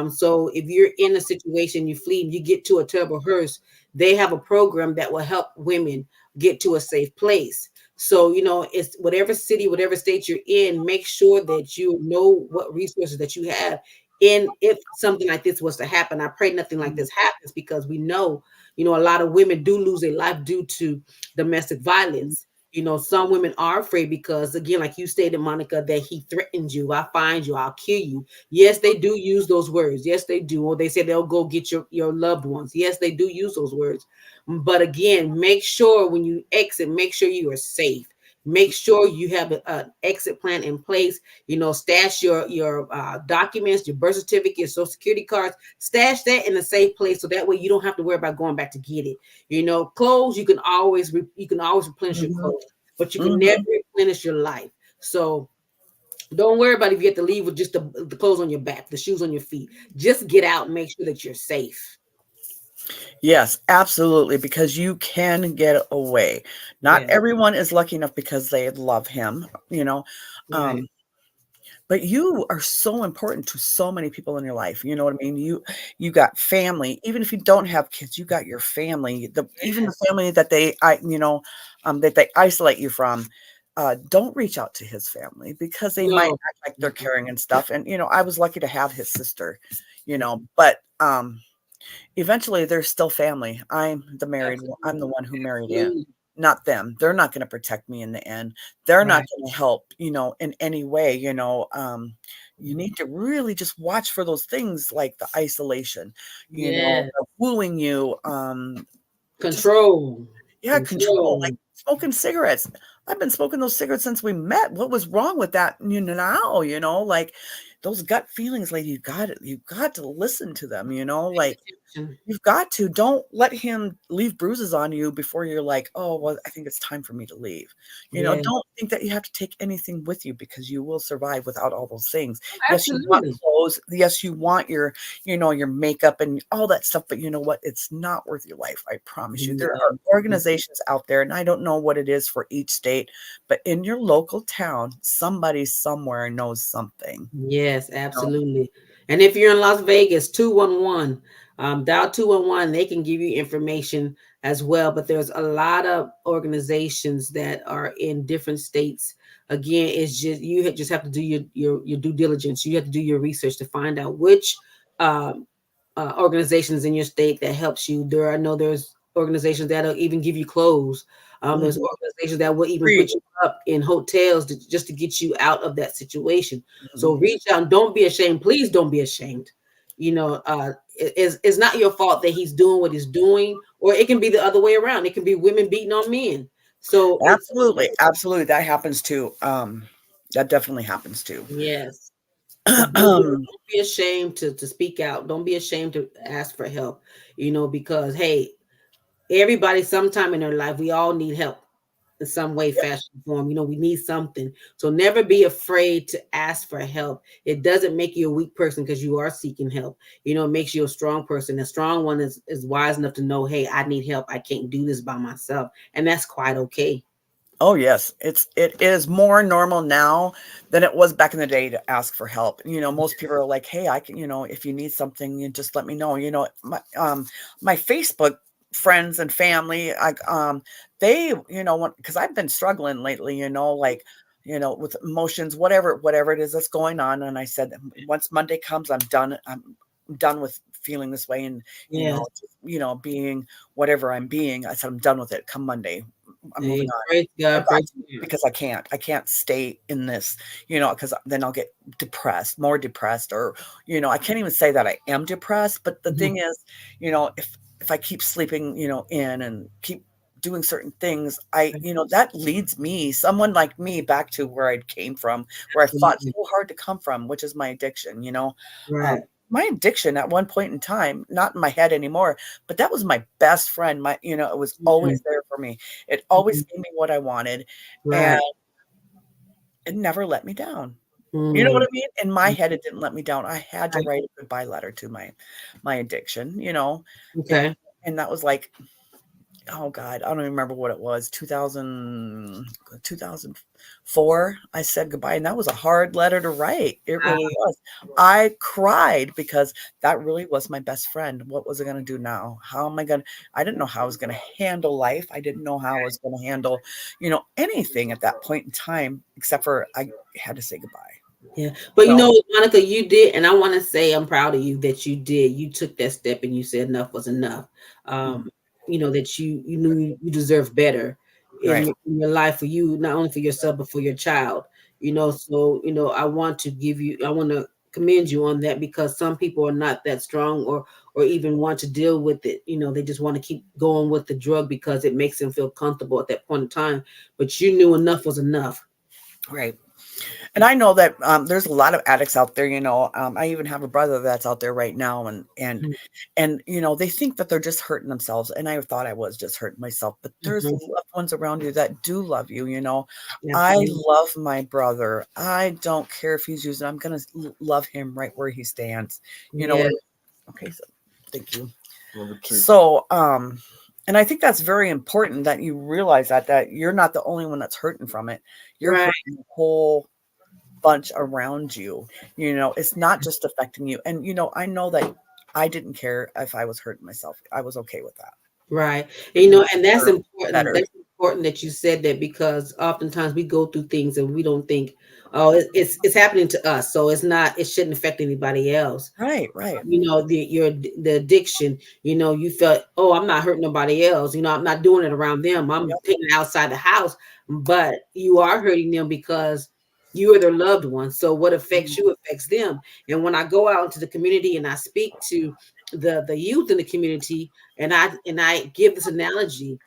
So if you're in a situation, you flee, you get to a terrible hearse, they have a program that will help women get to a safe place. So it's whatever city, whatever state you're in, make sure that you know what resources that you have. And if something like this was to happen, I pray nothing like Mhm. this happens, because we know a lot of women do lose their life due to domestic violence. Some women are afraid because, again, like you stated, Monica, that he threatened you. I find you, I'll kill you. Yes, they do use those words. Yes, they do. Or they say they'll go get your loved ones. Yes, they do use those words. But again, make sure when you exit, make sure you are safe. Make sure you have an exit plan in place. Stash your documents, your birth certificate, your social security cards. Stash that in a safe place, so that way you don't have to worry about going back to get it. Clothes, you can always replenish your Mhm. clothes, but you can never Mhm. replenish your life. So don't worry about if you have to leave with just the clothes on your back, the shoes on your feet. Just get out and make sure that you're safe. Yes, absolutely, because you can get away. Not Yeah. everyone is lucky enough because they love him, you know. Right. Um, but you are so important to so many people in your life. You know what I mean? You got family. Even if you don't have kids, you got your family. Even the Yes. family that that they isolate you from. Don't reach out to his family because they might No. act like they're Mm-mm. caring and stuff. And I was lucky to have his sister, Mhm. but eventually, they're still family. I'm the Absolutely. one who married in, Absolutely. not them. They're not gonna protect me in the end. They're not Right. gonna help, in any way, you Mhm. need to really just watch for those things like the isolation, Yes. the wooing you, just Control. yeah, control, like Control. smoking cigarettes. I've been smoking those cigarettes since we met. What was wrong with that, now, like, those gut feelings, like, you got to listen to them, Pay like attention. you've got to. Don't let him leave bruises on you before you're like, "Oh, well, I think it's time for me to leave." Yeah. Don't think that you have to take anything with you because you will survive without all those things. Yes, you want Absolutely. clothes. Yes, you want your makeup and all that stuff, but you know what? It's not worth your life. I promise you. There are No. organizations out there, and I don't know what it is for each state, but in your local town, somebody somewhere knows something. Yes, You know? absolutely. And if you're in Las Vegas, 211, dial 211, they can give you information as well. But there's a lot of organizations that are in different states. Again, it's just just have to do your due diligence. You have to do your research to find out which um, organizations in your state that helps you. I know there's organizations that'll even give you clothes. There's Mhm. organizations that will even Free. put you up in hotels just to get you out of that situation. So Mhm. reach out and don't be ashamed. Please don't be ashamed. It's not your fault that he's doing what he's doing, or it can be the other way around. It can be women beating on men. So it's Absolutely, absolutely, that happens too, that definitely happens too. yes. But don't be ashamed to speak out. Don't be ashamed to ask for help. Because hey, everybody sometime in their life, we all need help in some way, Yeah. fashion, form. We need something. So never be afraid to ask for help. It doesn't make you a weak person because you are seeking help. It makes you a strong person. A strong one is wise enough to know, hey, I need help. I can't do this by myself. And that's quite okay. Oh, yes, it is more normal now than it was back in the day to ask for help. Most people are like, "Hey, I can," if you need something, you just let me know. My Facebook friends and family, they, because I've been struggling lately, like, with emotions, whatever it is that's going on. And I said, once Monday comes, I'm done. I'm done with feeling this way, and Yes. being whatever I'm being. I said, I'm done with it. Come Monday, I'm moving Hey, on. praise God, praise God. Because I can't stay in this, because then I'll get depressed, more depressed, or, I can't even say that I am depressed. But the Mhm. thing is, if I keep sleeping, in and keep doing certain things, that leads me, someone like me, back to where I came from, where I fought Absolutely. so hard to come from, which is my addiction, Right. my addiction at one point in time, not in my head anymore, but that was my best friend. It was Mhm. always there for me. It always Mhm. gave me what I wanted, and Right. it never let me down. You know what Mm. I mean? In my head, it didn't let me down. I had to Right. write a goodbye letter to my addiction, and Okay. that was like, oh god, I don't even remember what it was, 2004. I said goodbye, and that was a hard letter to write. It really was. I cried because that really was my best friend. What was I going to do now? How am I going to I didn't know how I was going to handle life. I didn't know how I was going to handle, anything at that point in time, except for I had to say goodbye. Yeah. But you So, know what, Monica, you did, and I want to say I'm proud of you that you did. You took that step and you said enough was enough. mm, Um, that you knew you deserve better right, in your life for you, not only for yourself, but for your child. So I want to commend you on that because some people are not that strong or even want to deal with it. They just want to keep going with the drug because it makes them feel comfortable at that point in time. But you knew enough was enough. right. And I know that there's a lot of addicts out there. I even have a brother that's out there right now, and they think that they're just hurting themselves. And I thought I was just hurting myself, but there's Mhm. loved ones around you that do love you. I Absolutely. love my brother. I don't care if he's using. I'm gonna love him right where he stands. Yeah. Okay, so thank you. So, and I think that's very important that you realize that you're not the only one that's hurting from it. You're Right. hurting the whole bunch around you. It's not just affecting you. And I know that I didn't care if I was hurting myself. I was okay with that. Right. It made And me that's feel important. better. That's important that you said that because oftentimes we go through things and we don't think, oh, it's happening to us. So it shouldn't affect anybody else. Right, right. The addiction, you felt, oh, I'm not hurting nobody else. I'm not doing it around them. I'm Yep. taking it outside the house, but you are hurting them because you are their loved one. So what affects Mhm. you affects them. And when I go out into the community and I speak to the youth in the community, and I give this analogy,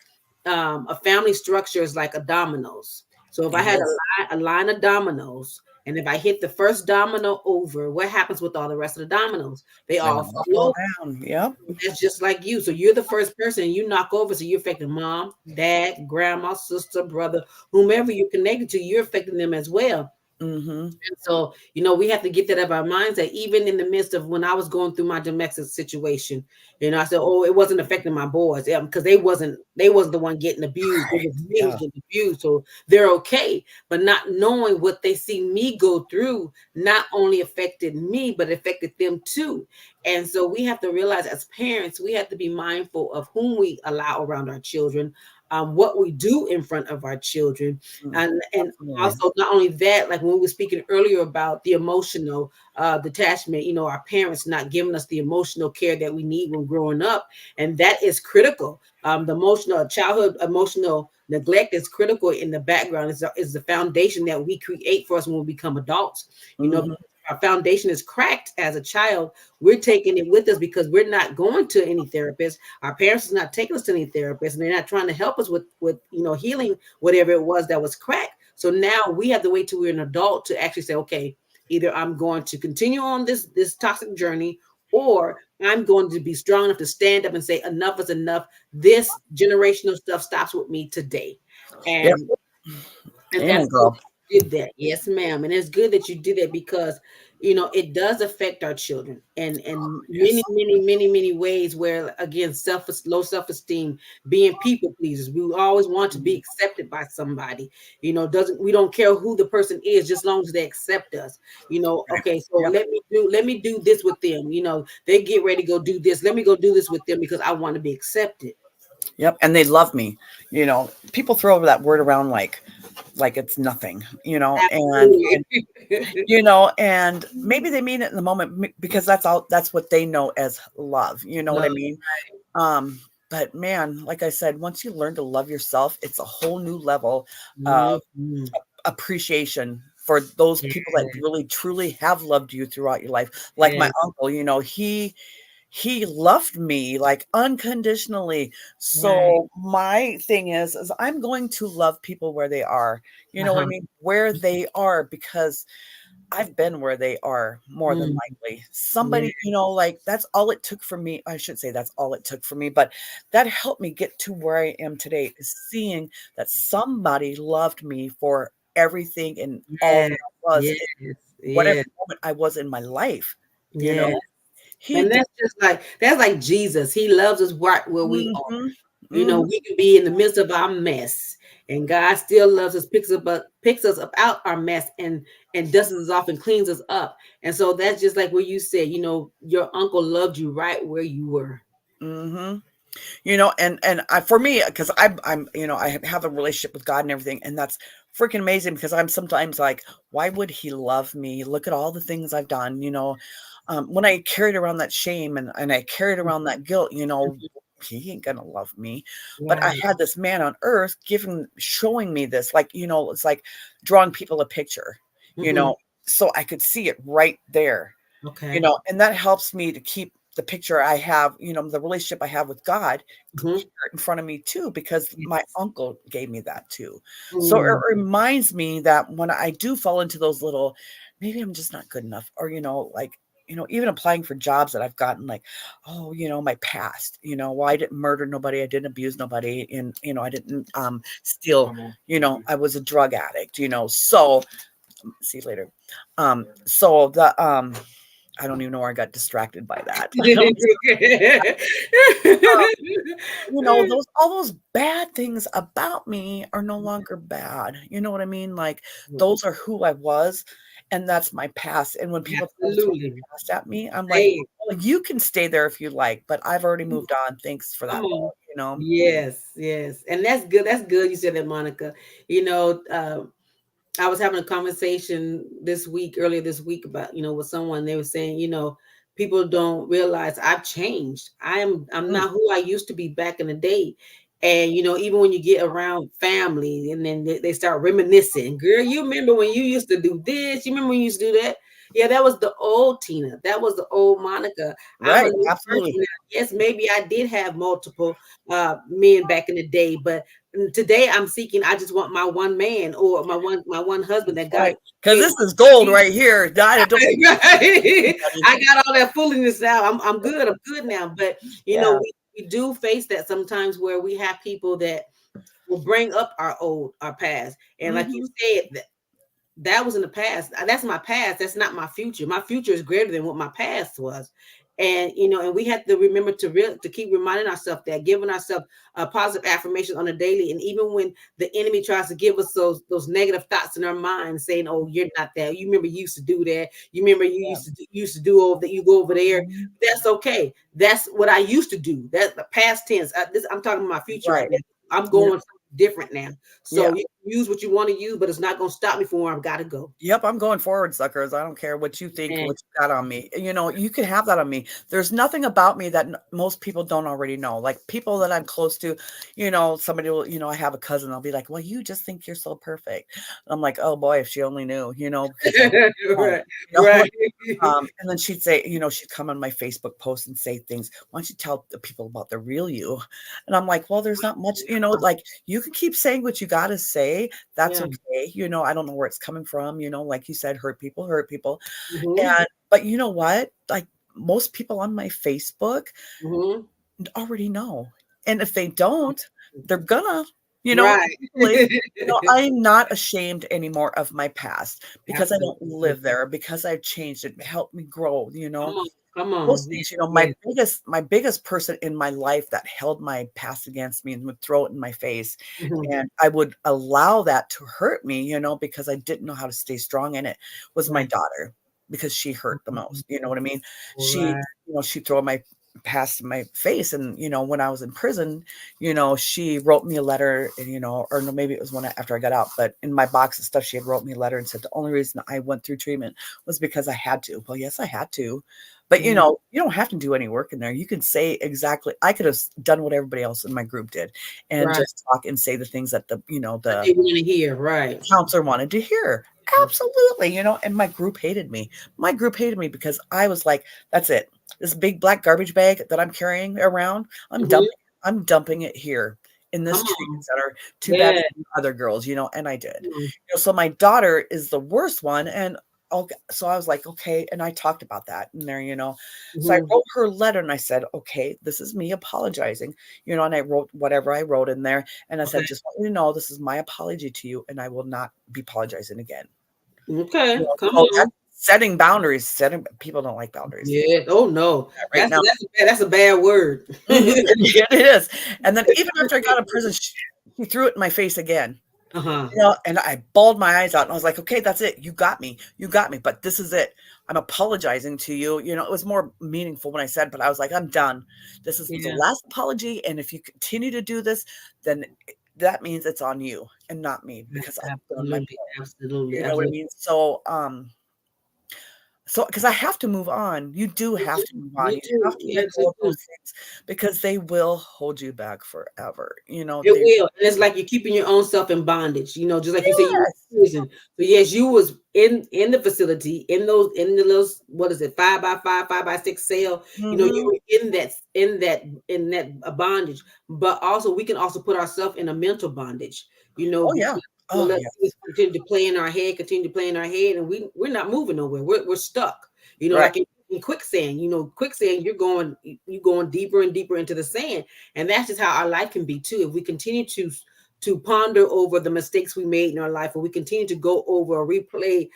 a family structure is like a dominoes. So if I It had is. a line of dominoes, and if I hit the first domino over, what happens with all the rest of the dominoes? They They all all fall fall over. down. Yep. That's just like you. So you're the first person you knock over. So you're affecting mom, dad, grandma, sister, brother, whomever you're connected to, you're affecting them as well. Mm-hmm. And so, we have to get that out of our minds that even in the midst of when I was going through my domestic situation, I said, oh, it wasn't affecting my boys. Yeah, because they wasn't the one getting abused. It Right. was me who was Yeah. getting abused. So they're okay. But not knowing what they see me go through not only affected me, but affected them too. And so we have to realize as parents, we have to be mindful of whom we allow around our children, what we do in front of our children, Mm, and absolutely. also not only that, like when we were speaking earlier about the emotional detachment, our parents not giving us the emotional care that we need when growing up, and that is critical. The emotional childhood emotional neglect is critical in the background. Is the foundation that we create for us when we become adults. Mm-hmm. Because our foundation is cracked as a child, we're taking it with us because we're not going to any therapist. Our parents is not taking us to any therapist, and they're not trying to help us with healing whatever it was that was cracked. So now we have to wait till we're an adult to actually say, okay, either I'm going to continue on this toxic journey, or I'm going to be strong enough to stand up and say enough is enough. This generational stuff stops with me today. Yep. And Amen, that's good girl. that you did that. Yes, ma'am. And it's good that you did that because it does affect our children and many, Yes. many, many, many ways where again, low self-esteem, being people pleasers. We always want to be Mhm. accepted by somebody. Doesn't we don't care who the person is, just as long as they accept us. Right. Okay, so Yep. let me do this with them. They get ready to go do this. Let me go do this with them because I want to be accepted. Yep. And they love me. People throw that word around like it's nothing, Absolutely. and maybe they mean it in the moment because that's what they know as love. You know what I Love. mean? But man, like I said, once you learn to love yourself, it's a whole new level of Mhm. appreciation for those Yeah, people that really truly have loved you throughout your life. Like my yeah, uncle, he loved me like unconditionally. right. So my thing is I'm going to love people where they are. You know what I Uh-huh. mean? Where they are, because I've been where they are more than Mm, likely. yeah, Somebody, like that's all it took for me. I should say that's all it took for me, but that helped me get to where I am today, is seeing that somebody loved me for everything and all yeah, that I was, yes, in whatever yeah, moment I was in my life. You yeah. know, he And did. that's like Jesus. He loves us right where we are. Hmm. You know, Hmm. we can be in the midst of our mess, and God still loves us, picks us up out our mess, and dusts us off and cleans us up. And so that's just like what you said. You know, your uncle loved you right where you were. Hmm. And for me, because I have a relationship with God and everything, and that's freaking amazing, because I'm sometimes like, why would he love me? Look at all the things I've done. When I carried around that shame, and I carried around that guilt, he ain't gonna love me. But I Right. had this man on earth showing me this, like, it's like drawing people a picture, you Hmm. know, so I could see it right there, Okay. and that helps me to keep the picture I have, the relationship I have with God Hmm. clear in front of me too, because my Yes. uncle gave me that too. So it Mm. reminds me that when I do fall into those little, maybe I'm just not good enough, or, like, even applying for jobs that I've gotten, like, oh, my past, well, I didn't murder nobody, I didn't abuse nobody, and, I didn't steal, I was a drug addict, so see you later. So the I don't even know where I got distracted by that. Um, those all those bad things about me are no longer bad. You know what I mean? Like, those are who I was, and that's my past. And when people try to throw Absolutely. the past at me, I'm like, Say it. well, you can stay there if you like, but I've already moved on. Thanks for Come that, on. though. Yes, yes. And that's good. That's good. You said that, Monica. You know, I was having a conversation earlier this week about, with someone. They were saying, people don't realize I've changed. I'm Mm, not who I used to be back in the day. And even when you get around family and then they start reminiscing, girl, you remember when you used to do this? You remember when you used to do that? Yeah, that was the old Tina. That was the old Monica. I'm a right, new person absolutely. now. Yes, maybe I did have multiple men back in the day, but today I'm seeking, I just want my one man, or my one husband that God Right, because gave this is gold me. right here. I don't anybody. I got all that foolishness out. I'm good. I'm good now. But Yeah. we do face that sometimes, where we have people that will bring up our past. And like you Hmm. said, that was in the past. That's my past. That's not my future. My future is greater than what my past was. And and we have to remember to keep reminding ourselves that, giving ourselves a positive affirmation on a daily. And even when the enemy tries to give us those negative thoughts in our mind, saying, "Oh, you're not that. You remember you used to do that. You remember you Yeah. used to do over that. You go over there." Mhm. That's okay. That's what I used to do. That's the past tense. I'm talking about my future right Right. now. I'm Yeah. going different now. Yeah. So you can use what you want to use, but it's not going to stop me from where I've got to go. Yep, I'm going forward, suckers. I don't care what you think, And what you got on me. You can have that on me. There's nothing about me that most people don't already know. Like, people that I'm close to, somebody will, I have a cousin. I'll be like, "Well, you just think you're so perfect." I'm like, "Oh boy, if she only knew," because I don't. right, right. And then she'd say, she'd come on my Facebook post and say things. Why don't you tell the people about the real you? And I'm like, well, there's not much, like, you can keep saying what you got to say. That's Yeah. okay. I don't know where it's coming from. Like you said, hurt people. Hmm. But you know what? Like, most people on my Facebook Hmm. already know. And if they don't, they're gonna, Right. eventually. I'm not ashamed anymore of my past, because I don't Absolutely. live there, because I've changed. It helped me grow, Come on. Come those on. things. Yes. My biggest person in my life that held my past against me and would throw it in my face, Hmm. and I would allow that to hurt me, because I didn't know how to stay strong in it, was my Right. daughter, because she hurt the most. You know what I mean? She, Right. she'd throw my past my face. And, when I was in prison, she wrote me a letter and, or no, maybe it was one after I got out, but in my box of stuff, she had wrote me a letter and said, the only reason I went through treatment was because I had to. Well, yes, I had to, but Mhm. you don't have to do any work in there. You can say exactly, I could have done what everybody else in my group did and Right. just talk and say the things that What the they want to hear. Right. counselor wanted to hear. Absolutely, and my group hated me. My group hated me because I was like, that's it. This big black garbage bag that I'm carrying around, Mhm. I'm dumping it here in Come this treatment on. center. Too bad Yeah. for you other girls, and I did. Mhm. So my daughter is the worst one. And okay, so I was like, okay, and I talked about that in there, So I Mhm. wrote her a letter and I said, okay, this is me apologizing, and I wrote whatever I wrote in there. And I Okay. said, just want you to know this is my apology to you, and I will not be apologizing again. Okay. Come So on. that's setting boundaries. Setting People don't like boundaries. Yeah. Oh no. Right now. That's a bad word. Mhm, it is. And then even after I got out of prison, she threw it in my face again. Uh-huh. And I bawled my eyes out and I was like, okay, that's it. You got me. You got me. But this is it. I'm apologizing to you. It was more meaningful when I said, but I was like, I'm done. This is the Yeah. last apology. And if you continue to do this, then that means it's on you and not me because I've done my Absolutely. part. Absolutely. You know what I Absolutely. mean? So, because I have to move on. You do You have do. to move on. You You have do. to let Yes, go you of do. those things because they will hold you back forever. It They will. And it's like you're keeping your own self in bondage, just like you say you were yes. in prison. So yes, you was in the facility, in those what is it, 5 by 5, 5 by 6 cell. You Mhm. were in that bondage. But also we can also put ourselves in a mental bondage, Oh, yeah. because we'll Oh, let things yes. continue to play in our head, and we're not moving nowhere. We're stuck. Right. Like in quicksand, quicksand, you're going deeper and deeper into the sand. And that's just how our life can be too. If we continue to ponder over the mistakes we made in our life, or we continue to go over or replay,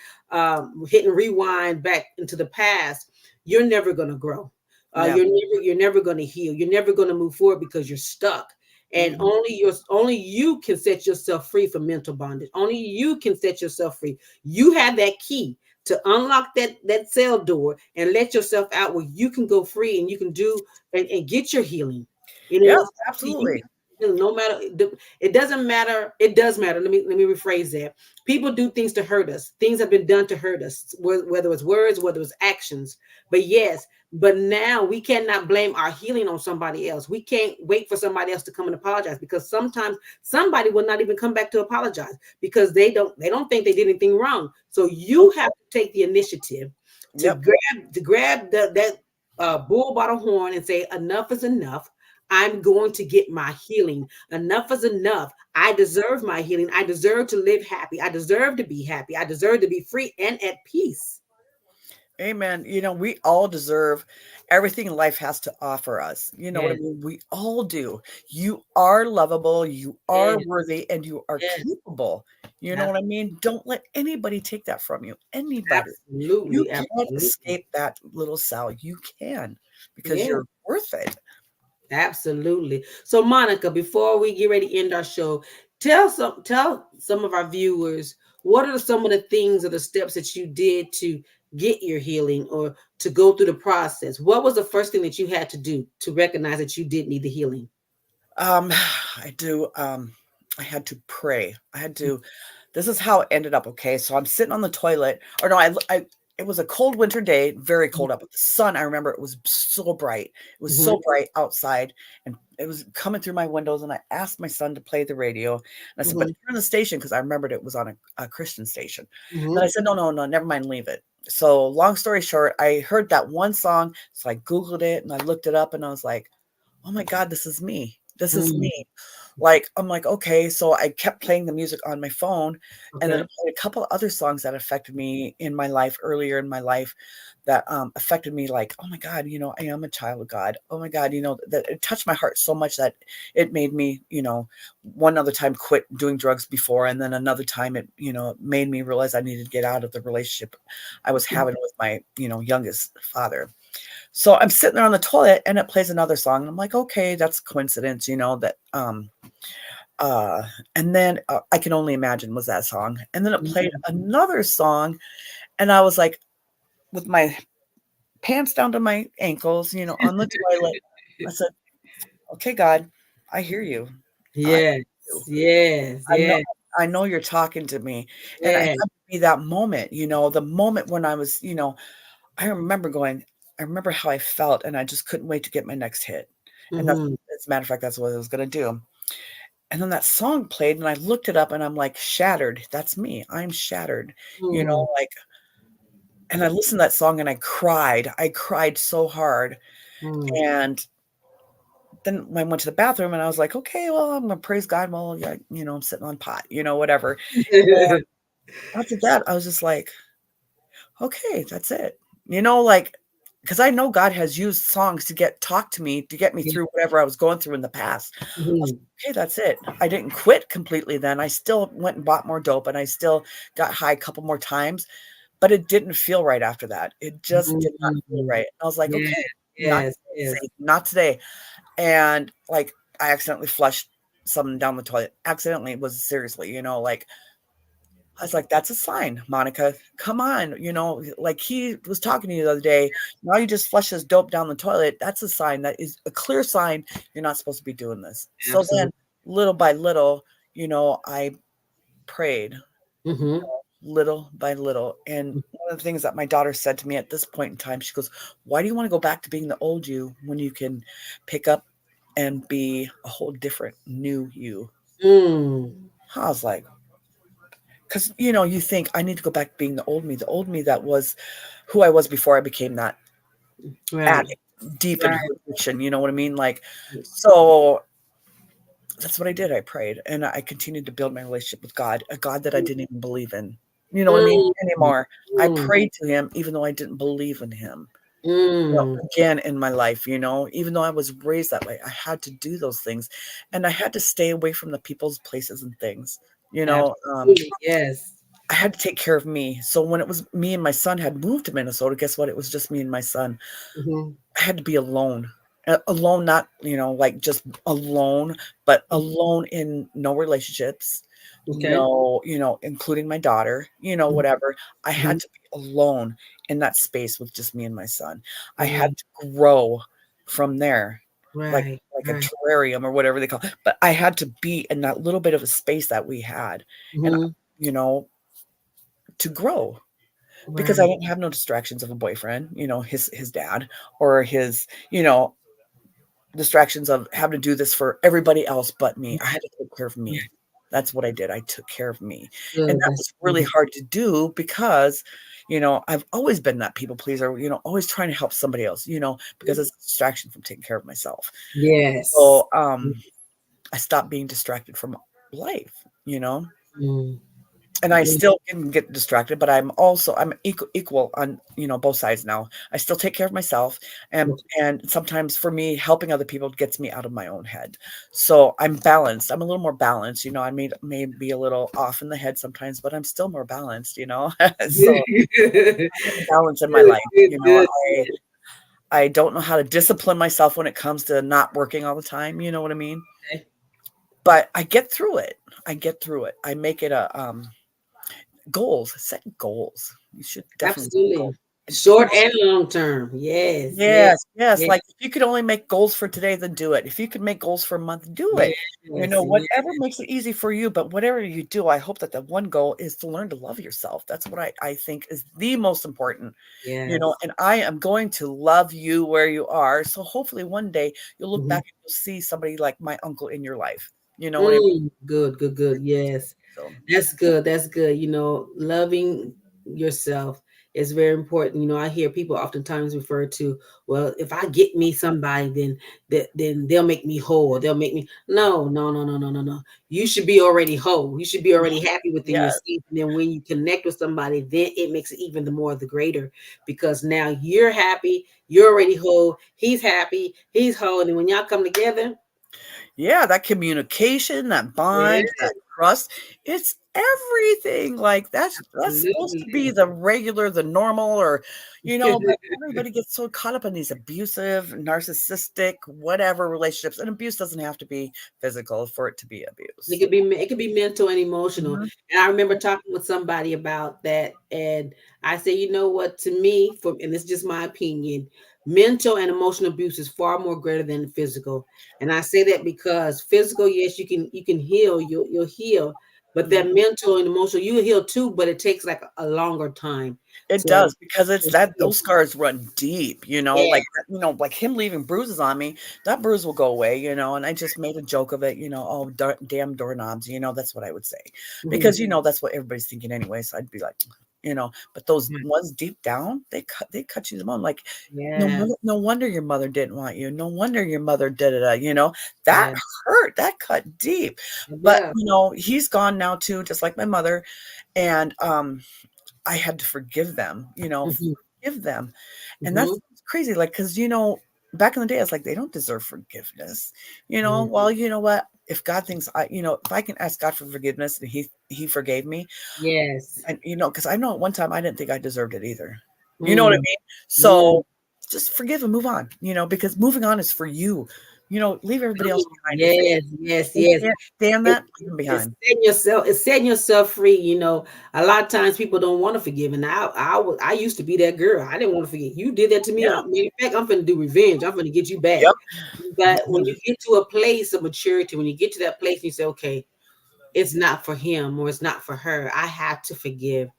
hit and rewind back into the past, you're never going to grow. Yeah. You're never going to heal. You're never going to move forward because you're stuck. And Mhm. only you can set yourself free from mental bondage. Only you can set yourself free. You have that key to unlock that cell door and let yourself out where you can go free and you can do and get your healing. You Yep, know, you absolutely. no matter it doesn't matter. It does matter. Let me rephrase that. People do things to hurt us. Things have been done to hurt us, whether it's words, whether it's actions. But yes, but now we cannot blame our healing on somebody else. We can't wait for somebody else to come and apologize, because sometimes somebody will not even come back to apologize because they don't think they did anything wrong. So you Nope. have to take the initiative to Yep. grab that bull by the horn and say enough is enough. I'm going to get my healing. Enough is enough. I deserve my healing. I deserve to live happy. I deserve to be happy. I deserve to be free and at peace. Amen. We all deserve everything life has to offer us. You know what I Yes, mean? We all do. You are lovable, you are yes, worthy, and you are yes. capable. You know what I Ab- mean? Don't let anybody take that from you. Anybody. You Absolutely, can't absolutely. escape that little cell. You can because Yeah. you're worth it. Absolutely. So, Monica, before we get ready to end our show, tell some of our viewers what are some of the things or the steps that you did to get your healing or to go through the process. What was the first thing that you had to do to recognize that you did need the healing? Um, I do. I had to pray. This is how it ended up. Okay. So I'm sitting on the toilet, or no, it was a cold winter day, very cold up. But the sun, I remember it was so bright. It was Mm-hmm. so bright outside and it was coming through my windows. And I asked my son to play the radio. And I said, but Mm-hmm. turn the station because I remembered it was on a Christian station. And I Mm-hmm. said, no, no, no, never mind, leave it. So long story short, I heard that one song. So I Googled it and I looked it up and I was like, oh my God, this is me. This is Mm-hmm. me. Like, I'm like, okay. So I kept playing the music on my phone. And then Okay. I played a couple of other songs that affected me in my life earlier in my life that affected me like, oh my God, I am a child of God. Oh my God, that it touched my heart so much that it made me, one other time quit doing drugs before. And then another time made me realize I needed to get out of the relationship I was having with my, youngest father. So I'm sitting there on the toilet and it plays another song. And I'm like, okay, that's coincidence, that uh and then I Can Only Imagine was that song. And then it played Mm-hmm. another song and I was like with my pants down to my ankles, on the toilet. I said, "Okay, God, I hear you. I hear Yes, you. yes, I know yes, I know you're talking to me." And I had yes. to be that moment, the moment when I was, I remember going I remember how I felt, and I just couldn't wait to get my next hit. And that's Mm-hmm. as a matter of fact, that's what I was gonna do. And then that song played, and I looked it up, and I'm like, "Shattered. That's me. I'm shattered." Mm, Like, and I listened to that song and I cried. I cried so hard. mm. And then I went to the bathroom and I was like, "Okay, well, I'm gonna praise God while, yeah, I'm sitting on pot, whatever." And after that, I was just like, "Okay, that's it." Like, because I know God has used songs to talk to me, to get me Yeah. through whatever I was going through in the past. I was Mhm. like, "Okay, that's it." I didn't quit completely then. I still went and bought more dope and I still got high a couple more times, but it didn't feel right after that. It just did not feel Mhm. right. I was like, Yes, "Okay, not yes, today, yes. Satan, not today." And, like, I accidentally flushed something down the toilet. Accidentally, it was seriously, like, I was like, "That's a sign, Monica. Come on." Like, he was talking to you the other day. Now you just flush this dope down the toilet. That's a sign. That is a clear sign you're not supposed to be doing this. So then, Absolutely. little by little, I prayed Mhm. little by little. And one of the things that my daughter said to me at this point in time, she goes, "Why do you want to go back to being the old you when you can pick up and be a whole different new you?" Mm. I was like, because, you think I need to go back to being the old me that was who I was before I became that Right, addict, deep in right. her addiction. You know what I mean? Like, so that's what I did. I prayed and I continued to build my relationship with God, a God that I didn't even believe in. You know what I mean? Mm. Anymore. I Mm. prayed to him even though I didn't believe in him. Mm. Again in my life, even though I was raised that way, I had to do those things and I had to stay away from the people's places and things. Absolutely, yes. I had to take care of me. So when it was me and my son had moved to Minnesota, guess what? It was just me and my son. Mhm. I had to be alone. Alone, not, like just alone, but alone in no relationships, Okay. no, including my daughter, Mhm. whatever. I had Mhm. to be alone in that space with just me and my son. I had Mhm. to grow from there, like Right, like a right. terrarium or whatever they call it. But I had to be in that little bit of a space that we had, and Mhm. you know, to grow because I Right. didn't have no distractions of a boyfriend, his dad, or his, distractions of having to do this for everybody else but me. I had to take care of me. That's what I did. I took care of me. And Good, that that's was really good. hard to do because, I've always been that people pleaser, always trying to help somebody else, because it's a distraction from taking care of myself. Yes. So I stopped being distracted from life, you know. Mm. And I Mm. still can get distracted, but I'm equal on, both sides now. I still take care of myself, and sometimes for me, helping other people gets me out of my own head. So I'm balanced. I'm a little more balanced, I may be a little off in the head sometimes, but I'm still more balanced. So balance in my Good, life. good, good, I good. I don't know how to discipline myself when it comes to not working all the time, you know what I mean? Okay. But I get through it. I get through it. I make it a goals, set goals. You should definitely set goals. Absolutely. And Short each and long term. Yes, yes, yes, yes, yes, like, if you could only make goals for today, then do it. If you could make goals for a month, do it. yes, yes, Whatever makes it easy for you, but whatever you do, I hope that the one goal is to learn to love yourself. That's what I think is the most important, yes. and I am going to love you where you are. So hopefully one day you'll look back Mhm. and you'll see somebody like my uncle in your life. You know what I mean? Mm, good, good, good. Yes. So That's good. That's good. Loving yourself is very important. I hear people oftentimes refer to, well, if I get me somebody, then they'll make me whole. They'll make me. No, no, no, no, no, no, no. You should be already whole. You should be mhm, already happy within yes. yourself. And then when you connect with somebody, then it makes it even the more the greater because now you're happy. You're already whole. He's happy. He's whole. And when y'all come together, Yeah, that communication, that yeah, bond, that trust. It's everything. Like that's supposed to be Absolutely. the regular, the normal, or but everybody gets so caught up in these abusive, narcissistic, whatever relationships. And abuse doesn't have to be physical for it to be abuse. It could be mental and emotional. Mhm. And I remember talking with somebody about that, and I said, you know what, to me, and this is just my opinion, mental and emotional abuse is far more greater than physical. And I say that because physical, yes, you can heal, you'll heal, but Mhm. that mental and emotional, you heal too, but it takes like a longer time. It So does, because it's that those scars run deep, yeah. like him leaving bruises on me, that bruise will go away, and I just made a joke of it, "Oh, damn doorknobs," that's what I would say. Mhm. Because, that's what everybody's thinking anyway, so I'd be like, but those ones deep down, they cut you the bone, like, Yeah. no wonder your mother didn't want you, no wonder your mother did it, that Yeah. hurt, that cut deep. But, Yeah. he's gone now too, just like my mother, and, I had to forgive them, Mhm. forgive them. And that's Mhm. crazy. Like, because, back in the day, I was like, they don't deserve forgiveness. Mhm. Well, you know what? If God thinks if I can ask God for forgiveness and he forgave me, Yes. and because I know at one time I didn't think I deserved it either. You know what I Mm. mean? Mm. So just forgive and move on, because moving on is for you. Leave everybody else behind. If Yes, yes, they yes. can't stand It, that, leave them it's behind. setting yourself free. A lot of times people don't want to forgive, and I used to be that girl. I didn't want to forgive. You did that to me. Yeah. In fact, I'm finna do revenge. I'm finna get you back. Yep. But when you get to a place of maturity, when you get to that place, you say, okay, it's not for him or it's not for her. I have to forgive.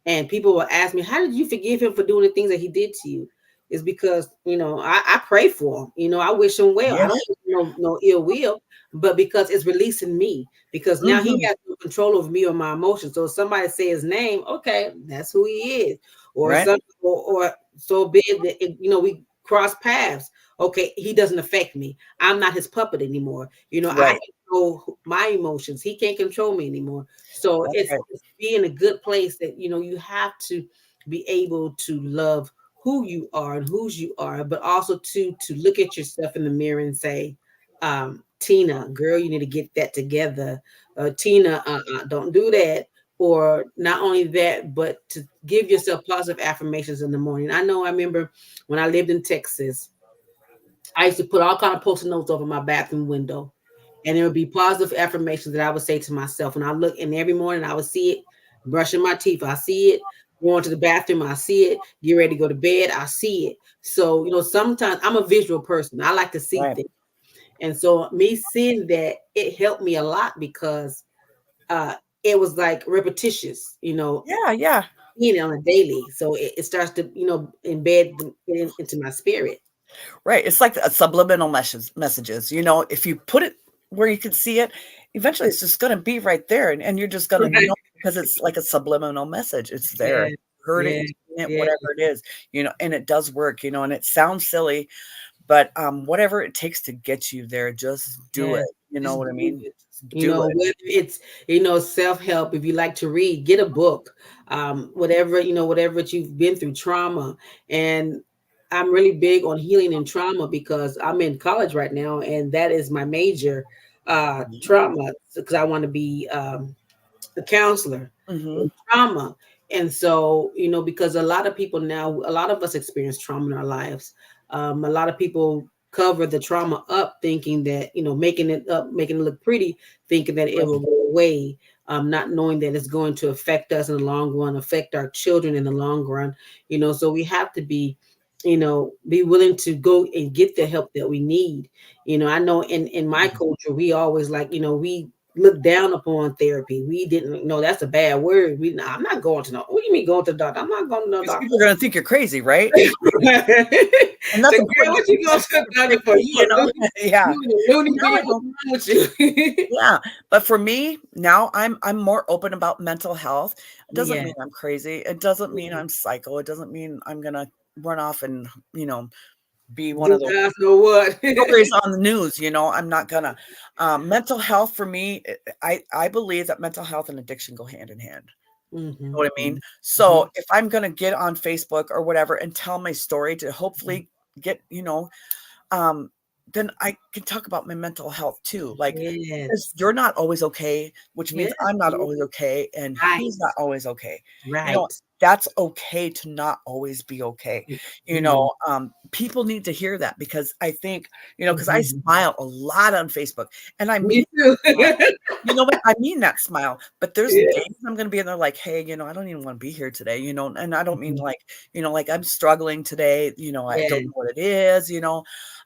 And people will ask me, how did you forgive him for doing the things that he did to you? It's because, I pray for him. I wish him well. I Yeah. don't wish him no ill will, but because it's releasing me, because now he Hmm. has no control over me or my emotions. So if somebody say his name, okay, that's who he is. Or Right. some or so be it that we cross paths. Okay, he doesn't affect me. I'm not his puppet anymore. I Right. control my emotions. He can't control me anymore. So That's it's right. be in a good place that you have to be able to love who you are and whose you are, but also to look at yourself in the mirror and say, Tina, girl, you need to get that together. Tina, don't do that. Or not only that, but to give yourself positive affirmations in the morning. I remember when I lived in Texas, I used to put all kind of post-it notes over my bathroom window, and there would be positive affirmations that I would say to myself. And I look, and every morning I would see it, brushing my teeth, I see it, going to the bathroom, I see it, get ready to go to bed, I see it. So sometimes I'm a visual person. I like to see Right. things, and so me seeing that, it helped me a lot because uh, it was like repetitious. Yeah. Yeah. On a daily, so it starts to embed into my spirit. Right. It's like a subliminal messages. If you put it where you can see it, eventually it's just going to be right there. And you're just going to Right. know, because it's like a subliminal message. It's there. Yeah, You heard it, yeah, you seen it, yeah. whatever it is, and it does work, and it sounds silly, but whatever it takes to get you there, just do it. Yeah, You know just what I do mean? it. Just do it. Whether it's self-help, if you like to read, get a book. Whatever you've been through, trauma. And I'm really big on healing and trauma because I'm in college right now, and that is my major, trauma, because I want to be the counselor Hmm. in trauma. And so, because a lot of people now, a lot of us experience trauma in our lives. A lot of people cover the trauma up, thinking that, making it up, making it look pretty, thinking that it Right. will go away, not knowing that it's going to affect us in the long run, affect our children in the long run. So we have to be willing to go and get the help that we need. I know in my culture, we always like, we look down upon therapy. We didn't know that's a bad word. I'm not going to no. What do you mean going to the doctor? I'm not going to no Because doctor. people are going to think you're crazy, right? So, And that's girl, important. what People you going don't to think the you're doctor for? crazy, You a loony? Yeah. You a loony Now bin? I What's don't. wrong with you? Yeah, but for me, now I'm more open about mental health. It doesn't Yeah. mean I'm crazy. It doesn't mean I'm psycho. It doesn't mean I'm gonna run off and, you know, be one Do of those guys know what? stories on the news, I'm not gonna. Mental health for me, I believe that mental health and addiction go hand in hand. Hmm. Know what I mean? Hmm. So if I'm gonna get on Facebook or whatever and tell my story to hopefully get, um, then I can talk about my mental health too. Like, because Yes. you're not always okay, which means Yes. I'm not Yes. always okay, and Right. he's not always okay. You know, Right. that's okay to not always be okay. Mhm. People need to hear that because I think, because I Mhm. smile a lot on Facebook and I Me mean too. that smile. You know what? I mean that smile, but there's Yeah. days I'm gonna be in there like, hey, I don't even want to be here today, and I don't mean Mhm. like, like I'm struggling today, I don't Yes. know what it is,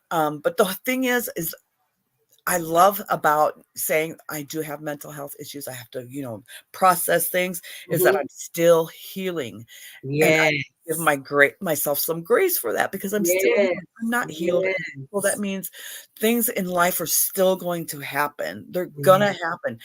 but the thing is I love about saying I do have mental health issues. I have to, process things is that Mhm. I'm still healing. And I Yes. give myself some grace for that because I'm still Yes. healing. I'm not healed. Well, that Yes. means things in life are still going to happen. They're gonna Yes. happen.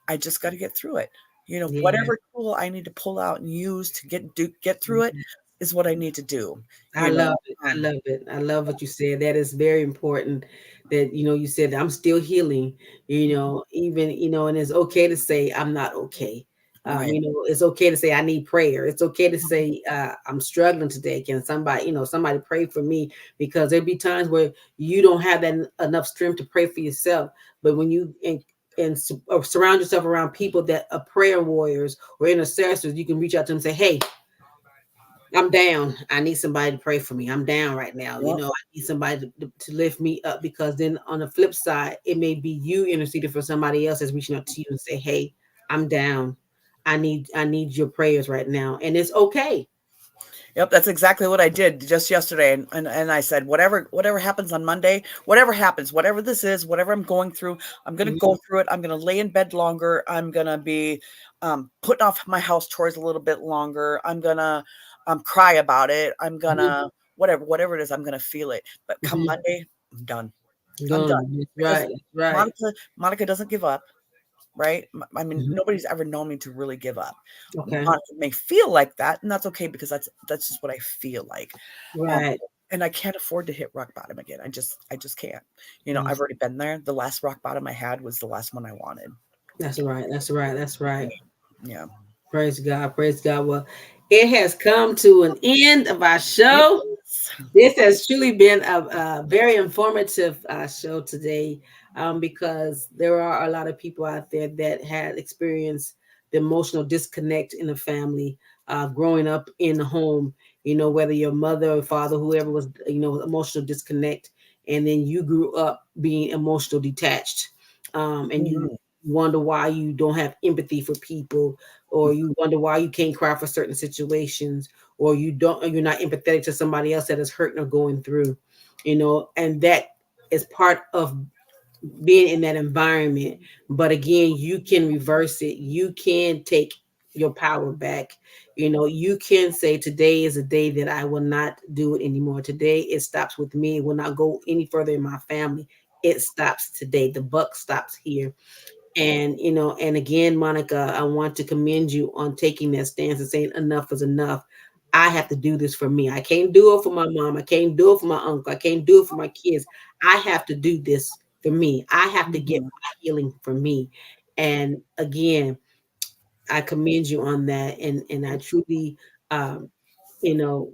I just got to get through it. Yeah. Whatever tool I need to pull out and use to get through it is what I need to do. I You love know, it. I love it. I love what you said. That is very important that, you said that I'm still healing, even, and it's okay to say I'm not okay. right. It's okay to say I need prayer. It's okay to say I'm struggling today. Can somebody, somebody pray for me? Because there'd be times where you don't have that enough strength to pray for yourself. But when you or surround yourself around people that are prayer warriors or intercessors, you can reach out to them and say, hey, I'm down. I need somebody to pray for me. I'm down right now. Yep. I need somebody to lift me up because then on the flip side, it may be you interceding for somebody else that's reaching out to you and say, hey, I'm down. I need your prayers right now. And it's okay. Yep, that's exactly what I did just yesterday, and I said, whatever happens on Monday, whatever happens, whatever this is, whatever I'm going through, I'm gonna Mhm, go through it. I'm gonna lay in bed longer. I'm gonna be putting off my house chores a little bit longer. I'm gonna cry about it. I'm mhm, gonna whatever it is. I'm gonna feel it. But come mhm. Monday, I'm done. I'm done Done. That's because right. That's right. Monica doesn't give up, right? I mean, Mhm. nobody's ever known me to really give up. Okay. Monica may feel like that, and that's okay because that's just what I feel like. Um, Right. and I can't afford to hit rock bottom again. I just can't. I've Yes. already been there. The last rock bottom I had was the last one I wanted. That's right. That's right. That's right. Yeah. Praise God. Praise God. Well, it has come to an end of our show. Yes. This has truly been a very informative show today, because there are a lot of people out there that had experienced the emotional disconnect in the family, growing up in the home, whether your mother or father, whoever was, emotional disconnect, and then you grew up being emotional detached, and you Mhm. wonder why you don't have empathy for people, or you wonder why you can't cry for certain situations, or you're not empathetic to somebody else that is hurting or going through, and that is part of being in that environment. But again, you can reverse it. You can take your power back. You can say today is a day that I will not do it anymore. Today it stops with me. It will not go any further in my family. It stops today. The buck stops here. And and again, Monica, I want to commend you on taking that stance and saying enough is enough. I have to do this for me. I can't do it for my mom. I can't do it for my uncle. I can't do it for my kids. I have to do this for me. I have to get Mhm. my healing for me. And again, I commend you on that. And I truly, um, you know,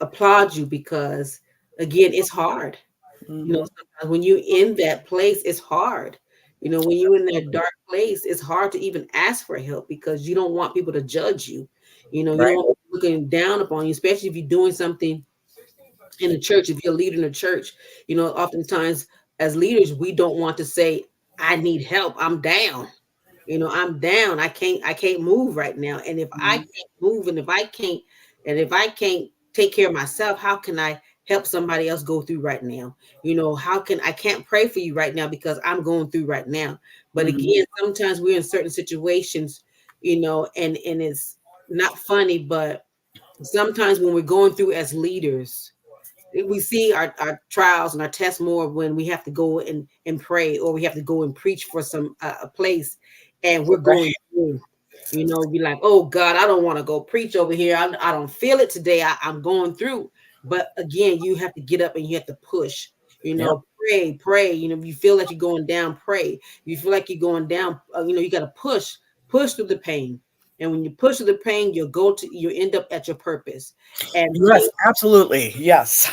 applaud you because again, it's hard. Mhm. Sometimes when you're in that place, it's hard. When you're in that Absolutely. dark place, it's hard to even ask for help because you don't want people to judge you. You don't Right. want people looking down upon you, especially if you're doing something in the church. If you're a leader in the church, oftentimes as leaders, we don't want to say, I need help. I'm down. I'm down. I can't move right now. And if I Mhm. can't move and if I can't take care of myself, how can I help somebody else go through right now? How can I can't pray for you right now because I'm going through right now. But Mhm. again, sometimes we're in certain situations, and it's not funny, but sometimes when we're going through as leaders, we see our trials and our tests more when we have to go and pray, or we have to go and preach for some a place, and we're Right. going through, be like, oh God, I don't want to go preach over here. I don't feel it today. I'm going through. But again, you have to get up and you have to push, Yep. pray. If you feel like you're going down, pray. You feel like you're going down, you got to push through the pain. And when you push through the pain, you end up at your purpose. And Yes, absolutely. Yes.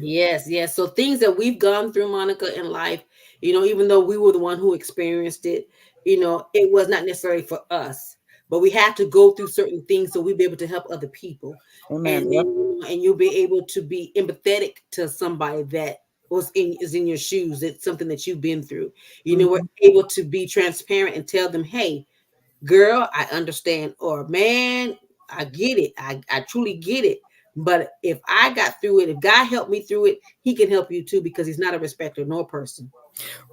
Yes, yes. So things that we've gone through, Monica, in life, even though we were the one who experienced it, it was not necessarily for us. But we have to go through certain things so we'll be able to help other people. And Amen. then, Yep. and you'll be able to be empathetic to somebody that is in your shoes. It's something that you've been through. We're Mhm. able to be transparent and tell them, hey, girl, I understand, or man, I get it. I truly get it. But if I got through it, if God helped me through it, he can help you too, because he's not a respecter nor person.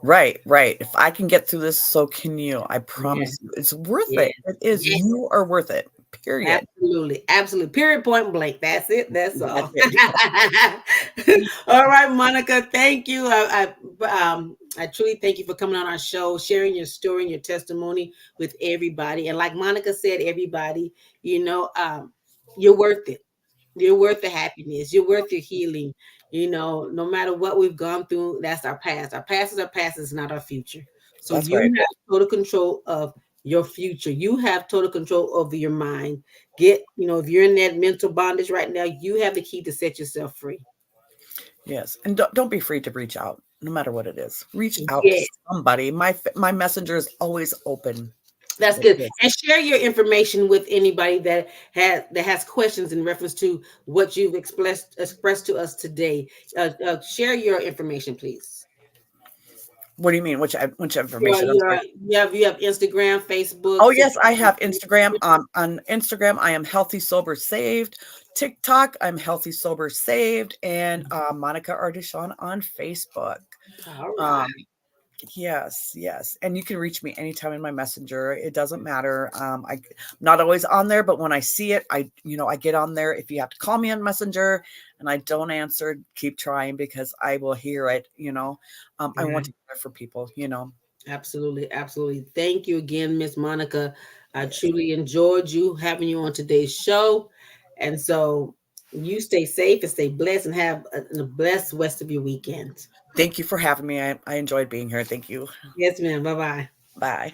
Right, right. If I can get through this, so can you. I Yeah, promise you. It's worth yeah, it. It is. yeah. You are worth it. Period. Absolutely, absolutely. Period, point blank. That's it. That's That's all. it. All right, Monica. Thank you. I truly thank you for coming on our show, sharing your story and your testimony with everybody. And like Monica said, everybody, you're worth it. You're worth the happiness. You're worth your healing. No matter what we've gone through, that's our past. Our past is our past, it's not our future. So That's you right. have total control of your future. You have total control over your mind. If you're in that mental bondage right now, you have the key to set yourself free. Yes. And don't be afraid to reach out, no matter what it is. Reach out to Yeah, somebody. My messenger is always open. that's It good. is. And share your information with anybody that has questions in reference to what you've expressed to us today. Share your information, please. What do you mean? Which Your, information? I'm your, sorry. you have Instagram, Facebook. Oh yes, I have Instagram. On Instagram, I am healthy, sober, saved. TikTok, I'm healthy, sober, saved, and Monica Ardishon on Facebook. All right. Um, yes, yes, and you can reach me anytime in my messenger. It doesn't matter. I'm not always on there, but when I see it, I get on there. If you have to call me on Messenger and I don't answer, keep trying because I will hear it. I want to be there for people. Absolutely, absolutely. Thank you again, Miss Monica. I Yes. truly enjoyed you having you on today's show. And so you stay safe and stay blessed and have a blessed rest of your weekend. Thank you for having me. I enjoyed being here. Thank you. Yes, ma'am. Bye bye. Bye.